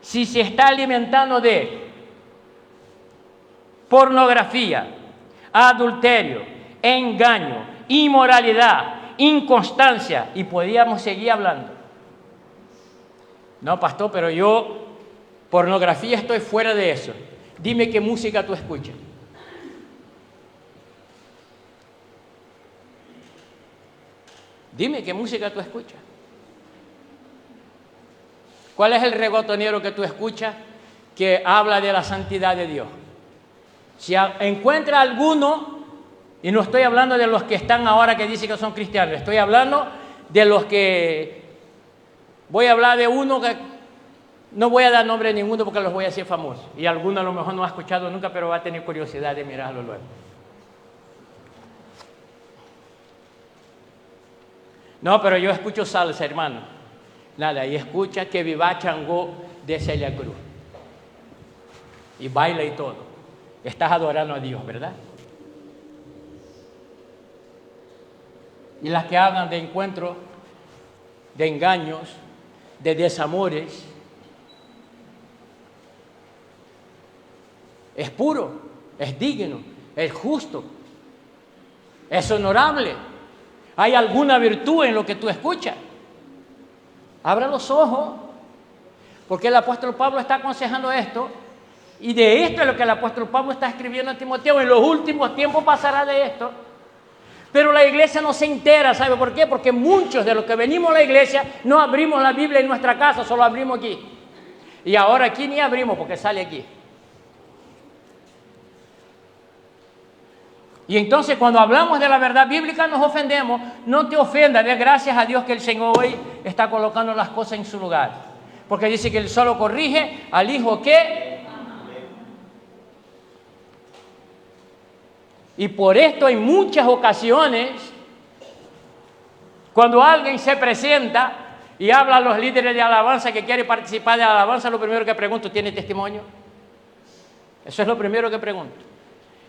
si se está alimentando de pornografía, adulterio, engaño, inmoralidad, inconstancia? Y podíamos seguir hablando. No, pastor, pero yo, pornografía, estoy fuera de eso. Dime qué música tú escuchas. Dime qué música tú escuchas. ¿Cuál es el reggaetonero que tú escuchas que habla de la santidad de Dios? Si encuentra alguno, y no estoy hablando de los que están ahora que dicen que son cristianos, estoy hablando de los que... Voy a hablar de uno que... No voy a dar nombre de ninguno porque los voy a hacer famosos. Y alguno a lo mejor no ha escuchado nunca, pero va a tener curiosidad de mirarlo luego. No, pero yo escucho salsa, hermano. Nada, y escucha que viva Changó de Celia Cruz. Y baila y todo. Estás adorando a Dios, ¿verdad? Y las que hablan de encuentros, de engaños, de desamores, es puro, es digno, es justo, es honorable. ¿Hay alguna virtud en lo que tú escuchas? Abra los ojos, porque el apóstol Pablo está aconsejando esto, y de esto es lo que el apóstol Pablo está escribiendo a Timoteo. En los últimos tiempos pasará de esto, pero la iglesia no se entera. ¿Sabe por qué? Porque muchos de los que venimos a la iglesia no abrimos la Biblia en nuestra casa, solo abrimos aquí. Y ahora aquí ni abrimos porque sale aquí. Y entonces cuando hablamos de la verdad bíblica nos ofendemos. No te ofendas, dé gracias a Dios que el Señor hoy está colocando las cosas en su lugar. Porque dice que Él solo corrige al hijo que... Y por esto en muchas ocasiones, cuando alguien se presenta y habla a los líderes de alabanza que quiere participar de la alabanza, lo primero que pregunto, ¿tiene testimonio? Eso es lo primero que pregunto.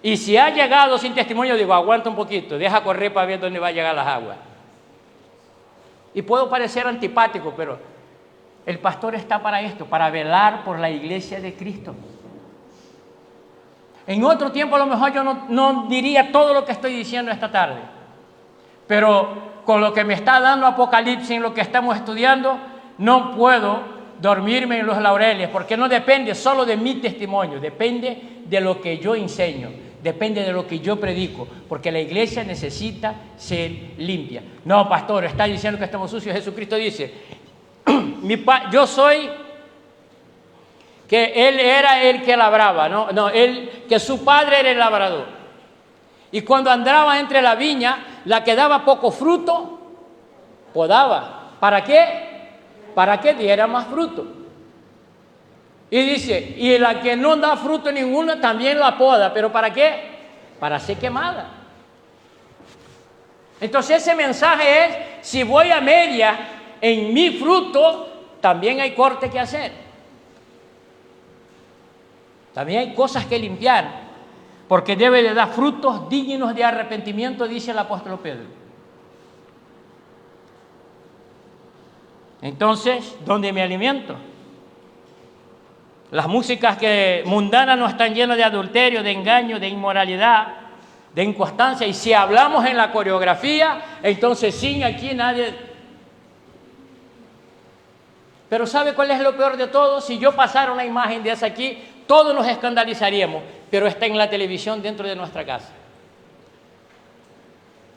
Y si ha llegado sin testimonio, digo, aguanta un poquito, deja correr para ver dónde va a llegar las aguas. Y puedo parecer antipático, pero El pastor está para esto, para velar por la iglesia de Cristo. En otro tiempo a lo mejor yo no diría todo lo que estoy diciendo esta tarde, pero con lo que me está dando Apocalipsis en lo que estamos estudiando, no puedo dormirme en los laureles, porque no depende solo de mi testimonio, depende de lo que yo enseño, depende de lo que yo predico, porque la iglesia necesita ser limpia. No, pastor, está diciendo que estamos sucios. Jesucristo dice, yo soy, que él era el que labraba, que su padre era el labrador. Y cuando andaba entre la viña, la que daba poco fruto, podaba. ¿Para qué? Para que diera más fruto. Y dice, y la que no da fruto ninguno, también la poda. ¿Pero para qué? Para ser quemada. Entonces ese mensaje es, si voy a media en mi fruto, también hay corte que hacer. También hay cosas que limpiar, porque debe de dar frutos dignos de arrepentimiento, dice el apóstol Pedro. Entonces, ¿dónde me alimento? Las músicas mundanas no están llenas de adulterio, de engaño, de inmoralidad, de inconstancia. Y si hablamos en la coreografía, entonces sí, aquí nadie... Pero ¿sabe cuál es lo peor de todo? Si yo pasara una imagen de esa aquí, todos nos escandalizaríamos, pero está en la televisión dentro de nuestra casa.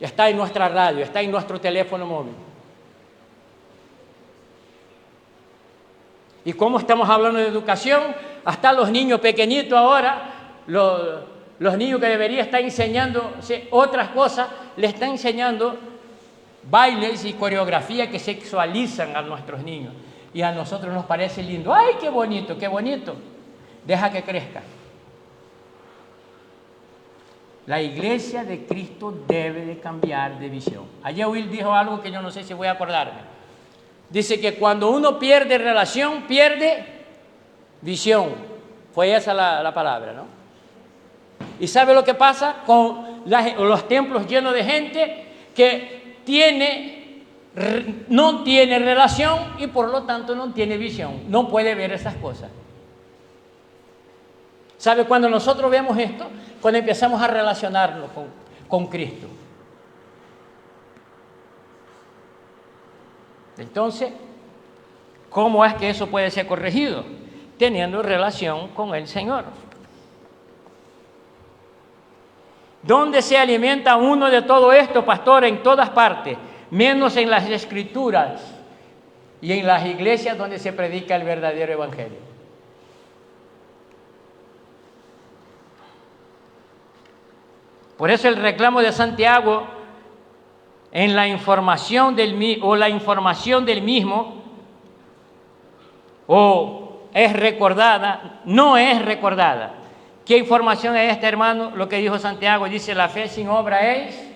Está en nuestra radio, está en nuestro teléfono móvil. ¿Y cómo estamos hablando de educación? Hasta los niños pequeñitos ahora, los niños que deberían estar enseñando otras cosas, les están enseñando bailes y coreografía que sexualizan a nuestros niños. Y a nosotros nos parece lindo. ¡Ay, qué bonito, qué bonito! Deja que crezca. La iglesia de Cristo debe de cambiar de visión. Ayer Will dijo algo que yo no sé si voy a acordarme. Dice que cuando uno pierde relación, pierde visión. Fue esa la palabra, ¿no? ¿Y sabe lo que pasa con los templos llenos de gente que no tiene relación y por lo tanto no tiene visión? No puede ver esas cosas. ¿Sabe cuando nosotros vemos esto? Cuando empezamos a relacionarnos con Cristo. Entonces, ¿cómo es que eso puede ser corregido? Teniendo relación con el Señor. ¿Dónde se alimenta uno de todo esto, pastor? En todas partes, menos en las Escrituras y en las iglesias donde se predica el verdadero evangelio. Por eso el reclamo de Santiago en la información del mismo es recordada, no es recordada. ¿Qué información es esta, hermano? Lo que dijo Santiago, dice, la fe sin obra es.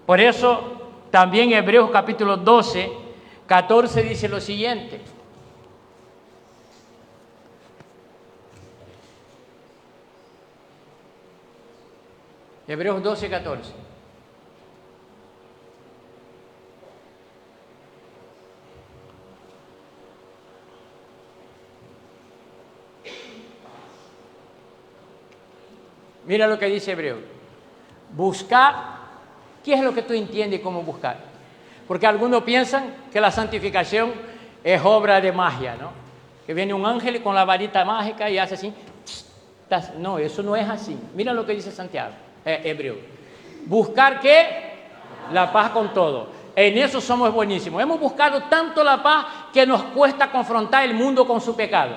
Por eso también Hebreos capítulo 12, 14 dice lo siguiente. Hebreos 12, 14. Mira lo que dice Hebreos. Buscar, ¿qué es lo que tú entiendes como buscar? Porque algunos piensan que la santificación es obra de magia, ¿no? Que viene un ángel con la varita mágica y hace así. No, eso no es así. Mira lo que dice Santiago. Hebreo. ¿Buscar qué? La paz con todo. En eso somos buenísimos. Hemos buscado tanto la paz que nos cuesta confrontar el mundo con su pecado.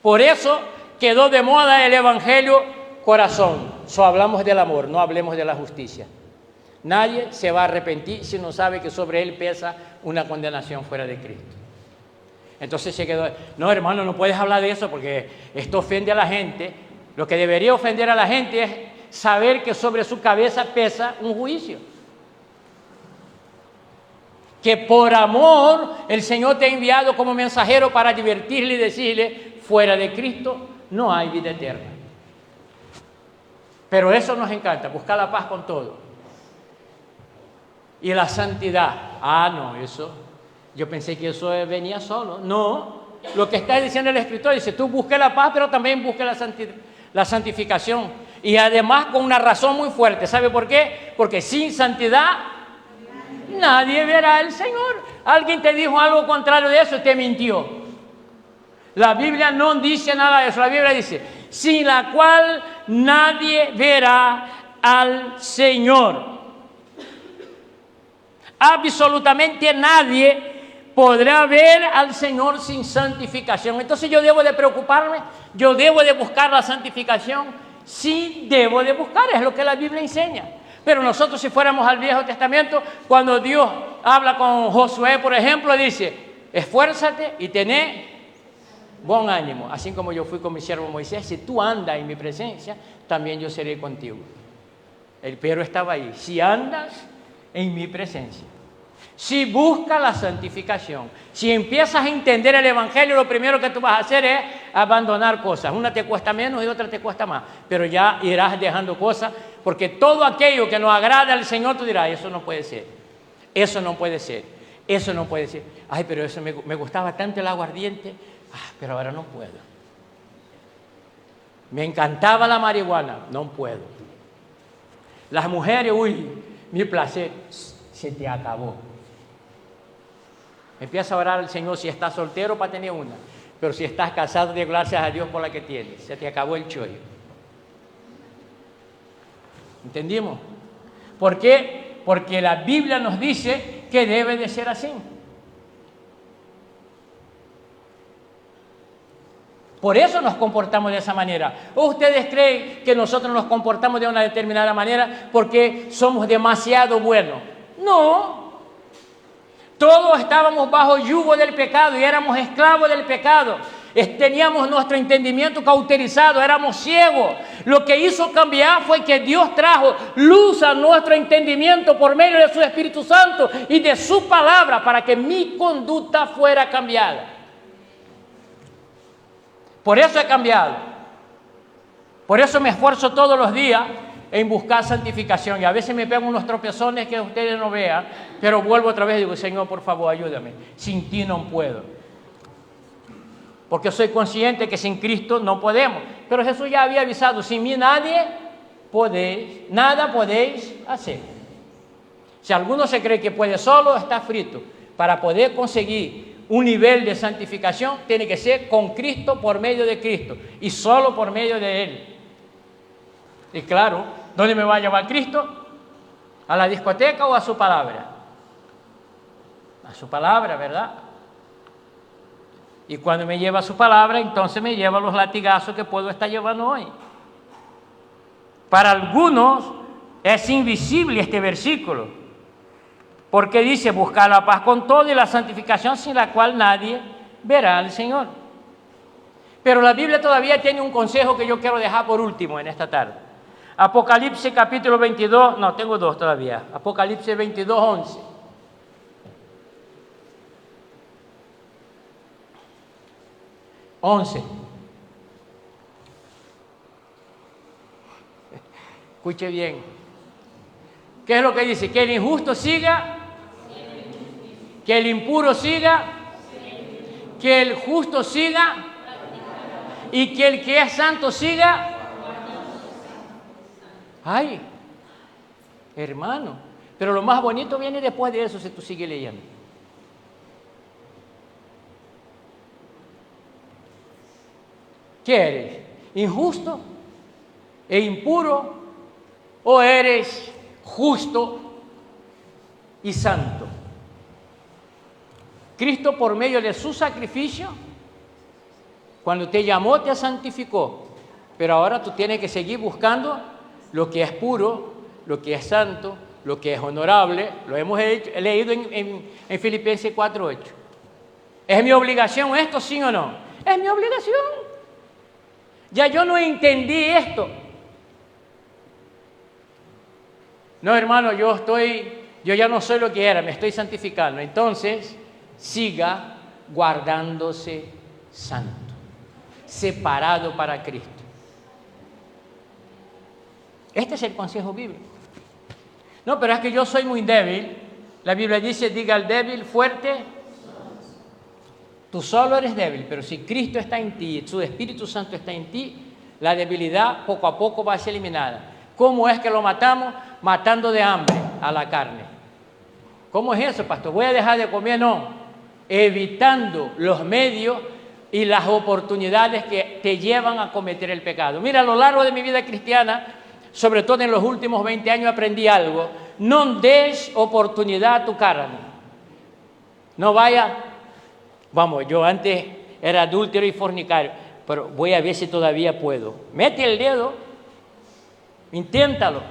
Por eso quedó de moda el evangelio corazón. So hablamos del amor, no hablemos de la justicia. Nadie se va a arrepentir si no sabe que sobre él pesa una condenación fuera de Cristo. Entonces se quedó, no hermano, no puedes hablar de eso porque esto ofende a la gente. Lo que debería ofender a la gente es saber que sobre su cabeza pesa un juicio. Que por amor el Señor te ha enviado como mensajero para advertirle y decirle, fuera de Cristo no hay vida eterna. Pero eso nos encanta, buscar la paz con todo. y la santidad. No, eso, yo pensé que eso venía solo. No, lo que está diciendo el escritor dice, tú busques la paz, pero también busques la santificación. Y además con una razón muy fuerte. ¿Sabe por qué? Porque sin santidad nadie verá al Señor. Alguien te dijo algo contrario de eso y te mintió. La Biblia no dice nada de eso. La Biblia dice, sin la cual nadie verá al Señor. Absolutamente nadie podrá ver al Señor sin santificación. Entonces yo debo de preocuparme, yo debo de buscar la santificación, sí debo de buscar, es lo que la Biblia enseña. Pero nosotros, si fuéramos al Viejo Testamento, cuando Dios habla con Josué, por ejemplo, dice, esfuérzate y tené buen ánimo, así como yo fui con mi siervo Moisés. Si tú andas en mi presencia, también yo seré contigo. El pero estaba ahí, si andas en mi presencia, si buscas la santificación, si empiezas a entender el Evangelio, lo primero que tú vas a hacer es abandonar cosas. Una te cuesta menos y otra te cuesta más, pero ya irás dejando cosas, porque todo aquello que nos agrada al Señor, tú dirás, eso no puede ser, eso no puede ser, eso no puede ser. Ay, pero eso me gustaba tanto el aguardiente, pero ahora no puedo. Me encantaba la marihuana, no puedo. Las mujeres, uy, mi placer, se te acabó. Empieza a orar al Señor si estás soltero para tener una, pero si estás casado, de gracias a Dios por la que tienes. Se te acabó el chollo. ¿Entendimos? ¿Por qué? Porque la Biblia nos dice que debe de ser así. Por eso nos comportamos de esa manera. ¿O ustedes creen que nosotros nos comportamos de una determinada manera porque somos demasiado buenos? No. Todos estábamos bajo yugo del pecado y éramos esclavos del pecado. Teníamos nuestro entendimiento cauterizado, éramos ciegos. Lo que hizo cambiar fue que Dios trajo luz a nuestro entendimiento por medio de su Espíritu Santo y de su palabra para que mi conducta fuera cambiada. Por eso he cambiado. Por eso me esfuerzo todos los días en buscar santificación. Y a veces me pego unos tropezones que ustedes no vean, pero vuelvo otra vez y digo, Señor, por favor, ayúdame. Sin ti no puedo. Porque soy consciente que sin Cristo no podemos. Pero Jesús ya había avisado, sin mí nada podéis hacer. Si alguno se cree que puede solo, está frito. Para poder conseguir un nivel de santificación, tiene que ser con Cristo, por medio de Cristo, y solo por medio de Él. Y claro, ¿dónde me va a llevar Cristo? ¿A la discoteca o a su palabra? A su palabra, ¿verdad? Y cuando me lleva a su palabra, entonces me lleva a los latigazos que puedo estar llevando hoy. Para algunos es invisible este versículo, porque dice, buscar la paz con todo y la santificación sin la cual nadie verá al Señor. Pero la Biblia todavía tiene un consejo que yo quiero dejar por último en esta tarde. Apocalipsis capítulo 22, no, tengo dos todavía. Apocalipsis 22, 11. Escuche bien. ¿Qué es lo que dice? Que el injusto siga, que el impuro siga, que el justo siga y que el que es santo siga. Ay, hermano, pero lo más bonito viene después de eso si tú sigues leyendo. ¿Qué eres? ¿Injusto e impuro o eres justo y santo? Cristo, por medio de su sacrificio, cuando te llamó, te santificó, pero ahora tú tienes que seguir buscando lo que es puro, lo que es santo, lo que es honorable. Lo hemos leído en Filipenses 4:8. ¿Es mi obligación esto, sí o no? Es mi obligación. Ya yo no entendí esto. No, hermano, yo ya no soy lo que era, me estoy santificando. Entonces, siga guardándose santo, separado para Cristo. Este es el consejo bíblico. No, pero es que yo soy muy débil. La Biblia dice, diga al débil, fuerte. Tú solo eres débil, pero si Cristo está en ti, su Espíritu Santo está en ti, la debilidad poco a poco va a ser eliminada. ¿Cómo es que lo matamos? Matando de hambre a la carne. ¿Cómo es eso, pastor? ¿Voy a dejar de comer? No. Evitando los medios y las oportunidades que te llevan a cometer el pecado. Mira, a lo largo de mi vida cristiana, sobre todo en los últimos 20 años, aprendí algo. No des oportunidad a tu carne. No vaya. Vamos, yo antes era adúltero y fornicario, pero voy a ver si todavía puedo. Mete el dedo, inténtalo,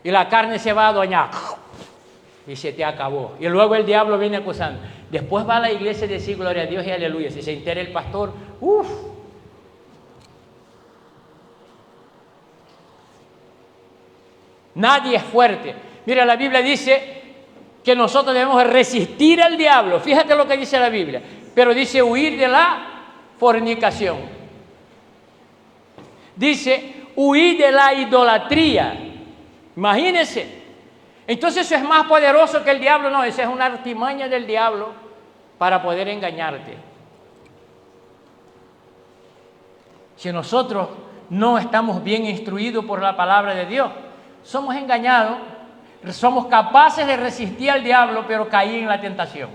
y la carne se va a dañar y se te acabó. Y luego el diablo viene acusando. Después va a la iglesia y dice gloria a Dios y aleluya. Si se entera el pastor, ¡uf! Nadie es fuerte. Mira, la Biblia dice que nosotros debemos resistir al diablo. Fíjate lo que dice la Biblia. Pero dice huir de la fornicación. Dice huir de la idolatría. Imagínense. Entonces eso es más poderoso que el diablo. No, esa es una artimaña del diablo para poder engañarte. Si nosotros no estamos bien instruidos por la palabra de Dios, somos engañados. Somos capaces de resistir al diablo, pero caí en la tentación.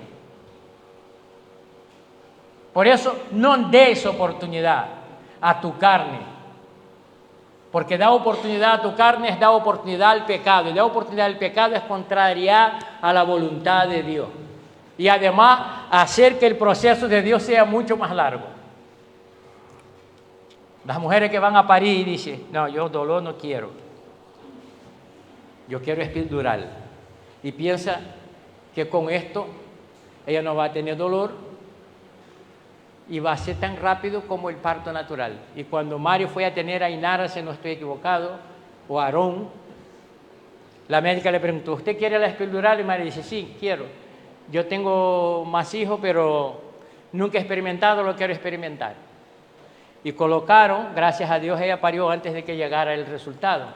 Por eso, no des oportunidad a tu carne. Porque dar oportunidad a tu carne es dar oportunidad al pecado. Y dar oportunidad al pecado es contrariar a la voluntad de Dios. Y además, hacer que el proceso de Dios sea mucho más largo. Las mujeres que van a parir y dicen, no, yo dolor no quiero. Yo quiero epidural. Y piensa que con esto ella no va a tener dolor y va a ser tan rápido como el parto natural. Y cuando Mario fue a tener a Inara, si no estoy equivocado, o a Aarón, la médica le preguntó, ¿usted quiere la epidural? Y Mario dice, sí, quiero. Yo tengo más hijos, pero nunca he experimentado, lo quiero experimentar. Y colocaron, gracias a Dios, ella parió antes de que llegara el resultado.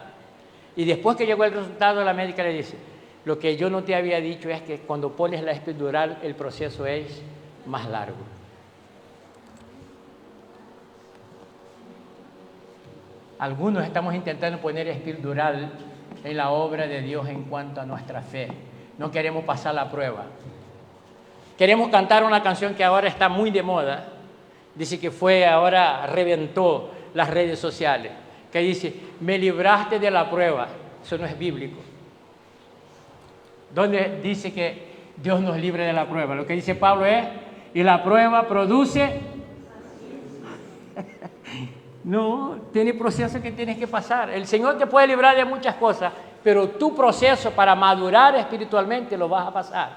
Y después que llegó el resultado, la médica le dice, lo que yo no te había dicho es que cuando pones la epidural, el proceso es más largo. Algunos estamos intentando poner epidural en la obra de Dios en cuanto a nuestra fe. No queremos pasar la prueba. Queremos cantar una canción que ahora está muy de moda. Dice que ahora reventó las redes sociales. Que dice, me libraste de la prueba. Eso no es bíblico. ¿Dónde dice que Dios nos libre de la prueba? Lo que dice Pablo es, y la prueba produce... No, tiene proceso que tienes que pasar. El Señor te puede librar de muchas cosas, pero tu proceso para madurar espiritualmente lo vas a pasar.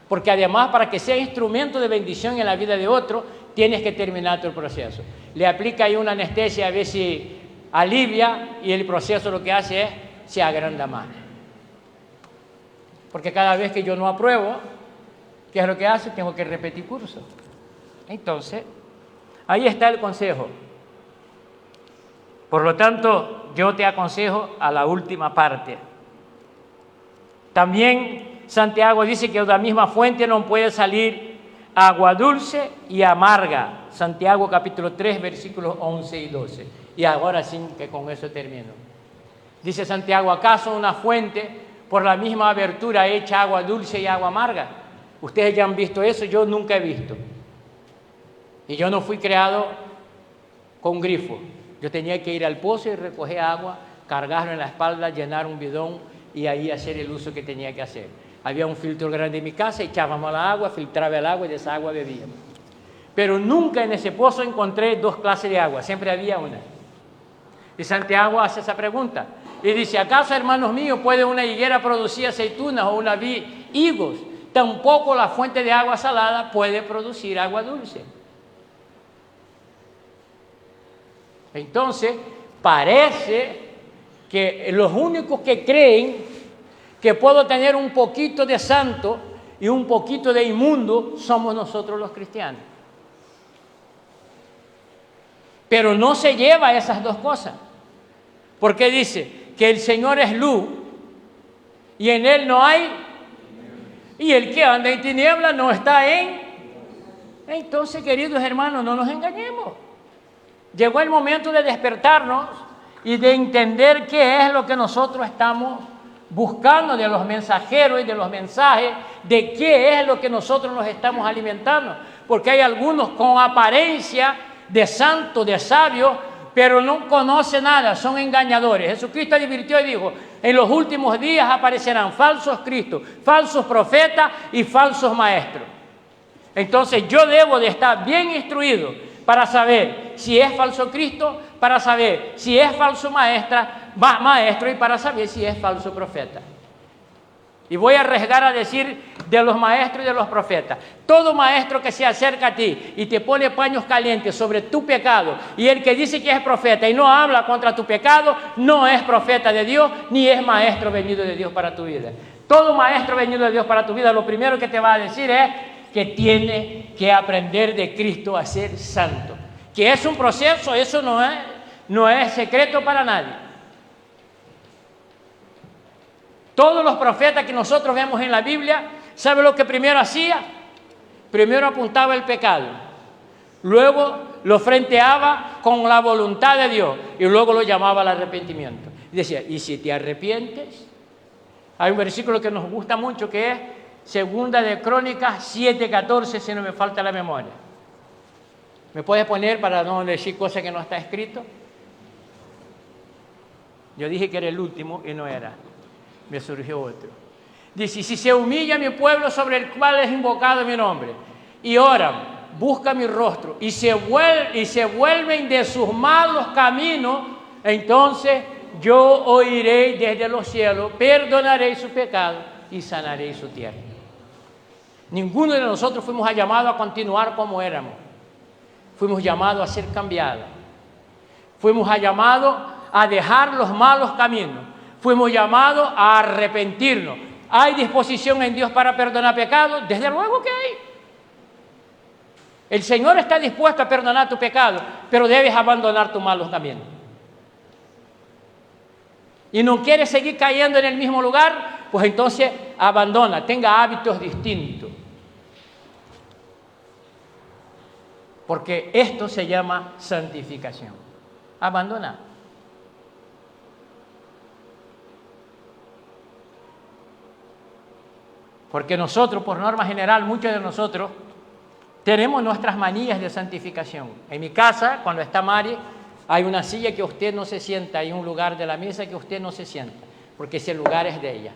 Porque además, para que sea instrumento de bendición en la vida de otro, tienes que terminar tu proceso. Le aplica ahí una anestesia a ver si alivia y el proceso lo que hace es se agranda más. Porque cada vez que yo no apruebo, ¿qué es lo que hace? Tengo que repetir curso. Entonces, ahí está el consejo. Por lo tanto, yo te aconsejo a la última parte. También Santiago dice que de la misma fuente no puede salir agua dulce y amarga. Santiago capítulo 3, versículos 11 y 12. Y ahora sí que con eso termino. Dice Santiago, ¿acaso una fuente por la misma abertura echa agua dulce y agua amarga? Ustedes ya han visto eso, yo nunca he visto. Y yo no fui creado con grifo. Yo tenía que ir al pozo y recoger agua, cargarlo en la espalda, llenar un bidón y ahí hacer el uso que tenía que hacer. Había un filtro grande en mi casa, echábamos la agua, filtraba el agua y de esa agua bebíamos. Pero nunca en ese pozo encontré dos clases de agua, siempre había una. Y Santiago hace esa pregunta y dice, ¿acaso, hermanos míos, puede una higuera producir aceitunas o una vid higos? Tampoco la fuente de agua salada puede producir agua dulce. Entonces, parece que los únicos que creen que puedo tener un poquito de santo y un poquito de inmundo somos nosotros los cristianos. Pero no se lleva esas dos cosas. Porque dice que el Señor es luz y en Él no hay Y el que anda en tinieblas no está en... Entonces, queridos hermanos, no nos engañemos. Llegó el momento de despertarnos y de entender qué es lo que nosotros estamos buscando de los mensajeros y de los mensajes, de qué es lo que nosotros nos estamos alimentando. Porque hay algunos con apariencia de santo, de sabio, pero no conocen nada, son engañadores. Jesucristo advirtió y dijo, en los últimos días aparecerán falsos cristos, falsos profetas y falsos maestros. Entonces yo debo de estar bien instruido para saber si es falso Cristo, para saber si es falso maestro y para saber si es falso profeta. Y voy a arriesgar a decir de los maestros y de los profetas. Todo maestro que se acerca a ti y te pone paños calientes sobre tu pecado, y el que dice que es profeta y no habla contra tu pecado, no es profeta de Dios, ni es maestro venido de Dios para tu vida. Todo maestro venido de Dios para tu vida, lo primero que te va a decir es que tiene que aprender de Cristo a ser santo. Que es un proceso, eso no es secreto para nadie. Todos los profetas que nosotros vemos en la Biblia, ¿sabe lo que primero hacía? Primero apuntaba el pecado, luego lo frenteaba con la voluntad de Dios y luego lo llamaba al arrepentimiento. Y decía, ¿y si te arrepientes? Hay un versículo que nos gusta mucho que es Segunda de Crónicas 7:14, si no me falta la memoria. ¿Me puedes poner para no decir cosas que no está escrito? Yo dije que era el último y no era. Me surgió otro. Dice, si se humilla mi pueblo sobre el cual es invocado mi nombre, y oran, busca mi rostro, y se vuelven de sus malos caminos, entonces yo oiré desde los cielos, perdonaré su pecado y sanaré su tierra. Ninguno de nosotros fuimos llamados a continuar como éramos. Fuimos llamados a ser cambiados. Fuimos llamados a dejar los malos caminos. Fuimos llamados a arrepentirnos. ¿Hay disposición en Dios para perdonar pecados? Desde luego que hay. El Señor está dispuesto a perdonar tu pecado, pero debes abandonar tus malos caminos. Y no quieres seguir cayendo en el mismo lugar, pues entonces abandona, tenga hábitos distintos. Porque esto se llama santificación. Abandona. Porque nosotros, por norma general, muchos de nosotros tenemos nuestras manías de santificación. En mi casa, cuando está Mari, hay una silla que usted no se sienta, hay un lugar de la mesa que usted no se sienta, porque ese lugar es de ella.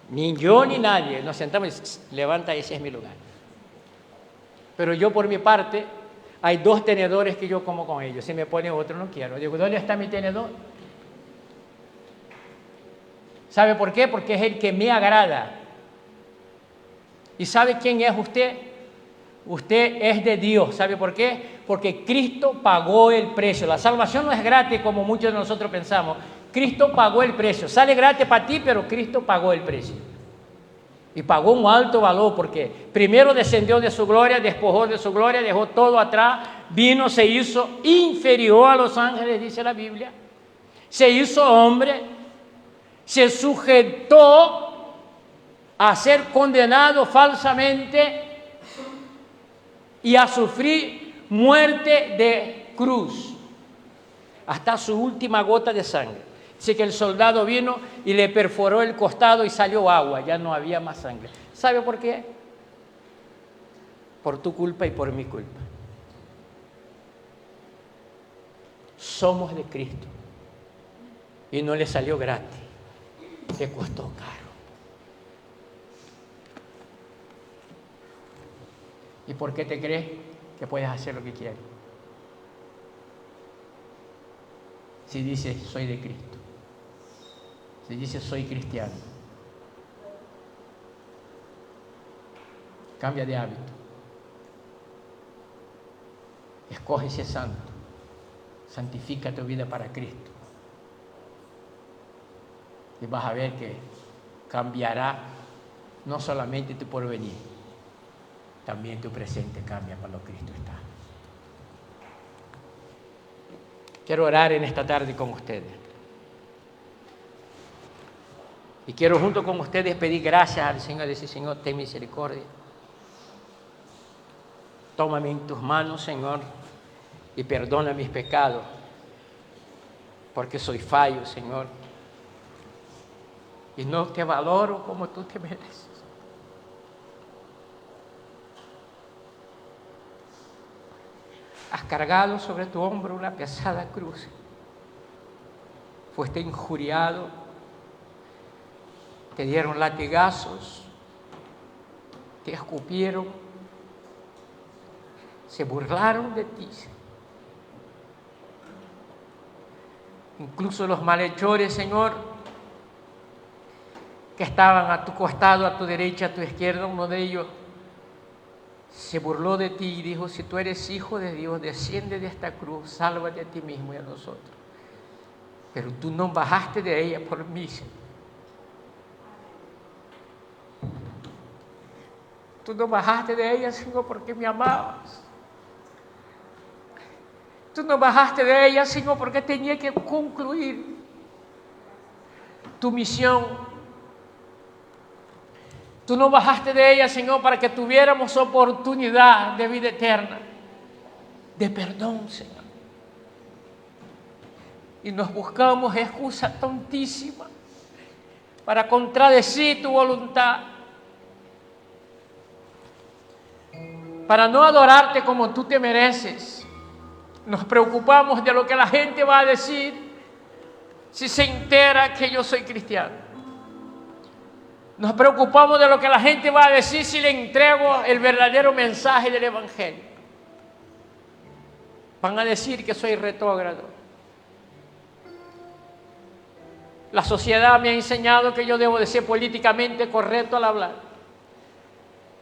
Ni yo ni nadie nos sentamos y levanta, ese es mi lugar. Pero yo por mi parte, hay 2 tenedores que yo como con ellos. Si me pone otro, no quiero. Digo, ¿dónde está mi tenedor? ¿Sabe por qué? Porque es el que me agrada. ¿Y sabe quién es usted? Usted es de Dios. ¿Sabe por qué? Porque Cristo pagó el precio. La salvación no es gratis como muchos de nosotros pensamos. Cristo pagó el precio. Sale gratis para ti, pero Cristo pagó el precio. Y pagó un alto valor porque primero descendió de su gloria, despojó de su gloria, dejó todo atrás, vino, se hizo inferior a los ángeles, dice la Biblia. Se hizo hombre, se sujetó a ser condenado falsamente y a sufrir muerte de cruz hasta su última gota de sangre. Dice que el soldado vino y le perforó el costado y salió agua, ya no había más sangre. ¿Sabe por qué? Por tu culpa y por mi culpa. Somos de Cristo y no le salió gratis, le costó caro. ¿Y por qué te crees que puedes hacer lo que quieres? Si dices, soy de Cristo. Si dices, soy cristiano. Cambia de hábito. Escoge ser santo. Santifica tu vida para Cristo. Y vas a ver que cambiará no solamente tu porvenir, también tu presente cambia para lo que Cristo está. Quiero orar en esta tarde con ustedes. Y quiero junto con ustedes pedir gracias al Señor y decir: Señor, ten misericordia. Tómame en tus manos, Señor, y perdona mis pecados, porque soy fallo, Señor, y no te valoro como tú te mereces. Has cargado sobre tu hombro una pesada cruz. Fuiste injuriado, te dieron latigazos, te escupieron, se burlaron de ti. Incluso los malhechores, Señor, que estaban a tu costado, a tu derecha, a tu izquierda, uno de ellos se burló de ti y dijo: si tú eres hijo de Dios, desciende de esta cruz, sálvate a ti mismo y a nosotros. Pero tú no bajaste de ella por mí. Tú no bajaste de ella, sino porque me amabas. Tú no bajaste de ella, sino porque tenía que concluir tu misión. Tú no bajaste de ella, Señor, para que tuviéramos oportunidad de vida eterna, de perdón, Señor. Y nos buscamos excusa tontísima para contradecir tu voluntad, para no adorarte como tú te mereces. Nos preocupamos de lo que la gente va a decir si se entera que yo soy cristiano. Nos preocupamos de lo que la gente va a decir si le entrego el verdadero mensaje del Evangelio. Van a decir que soy retrógrado. La sociedad me ha enseñado que yo debo de ser políticamente correcto al hablar,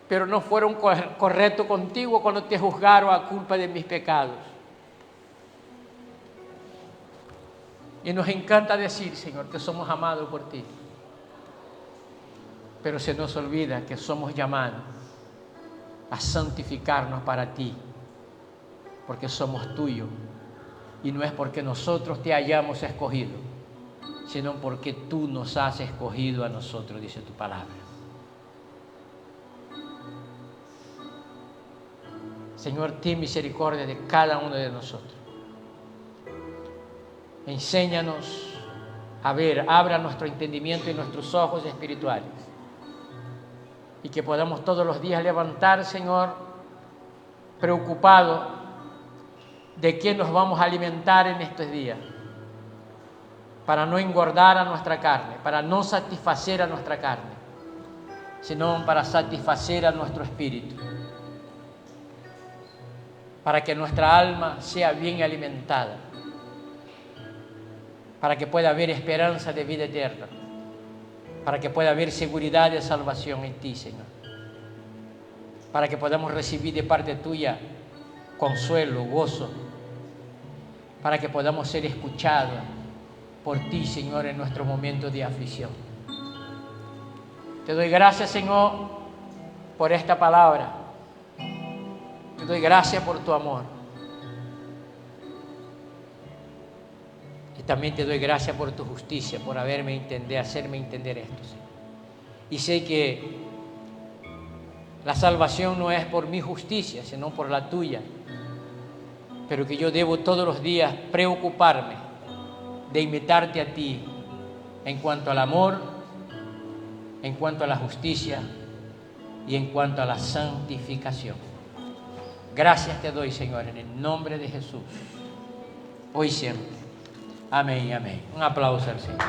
pero no fueron correctos contigo cuando te juzgaron a culpa de mis pecados. Y nos encanta decir, Señor, que somos amados por ti. Pero se nos olvida que somos llamados a santificarnos para ti, porque somos tuyos. Y no es porque nosotros te hayamos escogido, sino porque tú nos has escogido a nosotros, dice tu palabra. Señor, ten misericordia de cada uno de nosotros. Enséñanos a ver, abra nuestro entendimiento y nuestros ojos espirituales. Y que podamos todos los días levantar, Señor, preocupados de qué nos vamos a alimentar en estos días, para no engordar a nuestra carne, para no satisfacer a nuestra carne, sino para satisfacer a nuestro espíritu, para que nuestra alma sea bien alimentada, para que pueda haber esperanza de vida eterna, para que pueda haber seguridad de salvación en ti, Señor, para que podamos recibir de parte tuya consuelo, gozo, para que podamos ser escuchados por ti, Señor, en nuestro momento de aflicción. Te doy gracias, Señor, por esta palabra. Te doy gracias por tu amor. Y también te doy gracias por tu justicia, por hacerme entender esto, Señor. Y sé que la salvación no es por mi justicia, sino por la tuya. Pero que yo debo todos los días preocuparme de imitarte a ti en cuanto al amor, en cuanto a la justicia y en cuanto a la santificación. Gracias te doy, Señor, en el nombre de Jesús, hoy y siempre. Amén y amén. Un aplauso al Señor.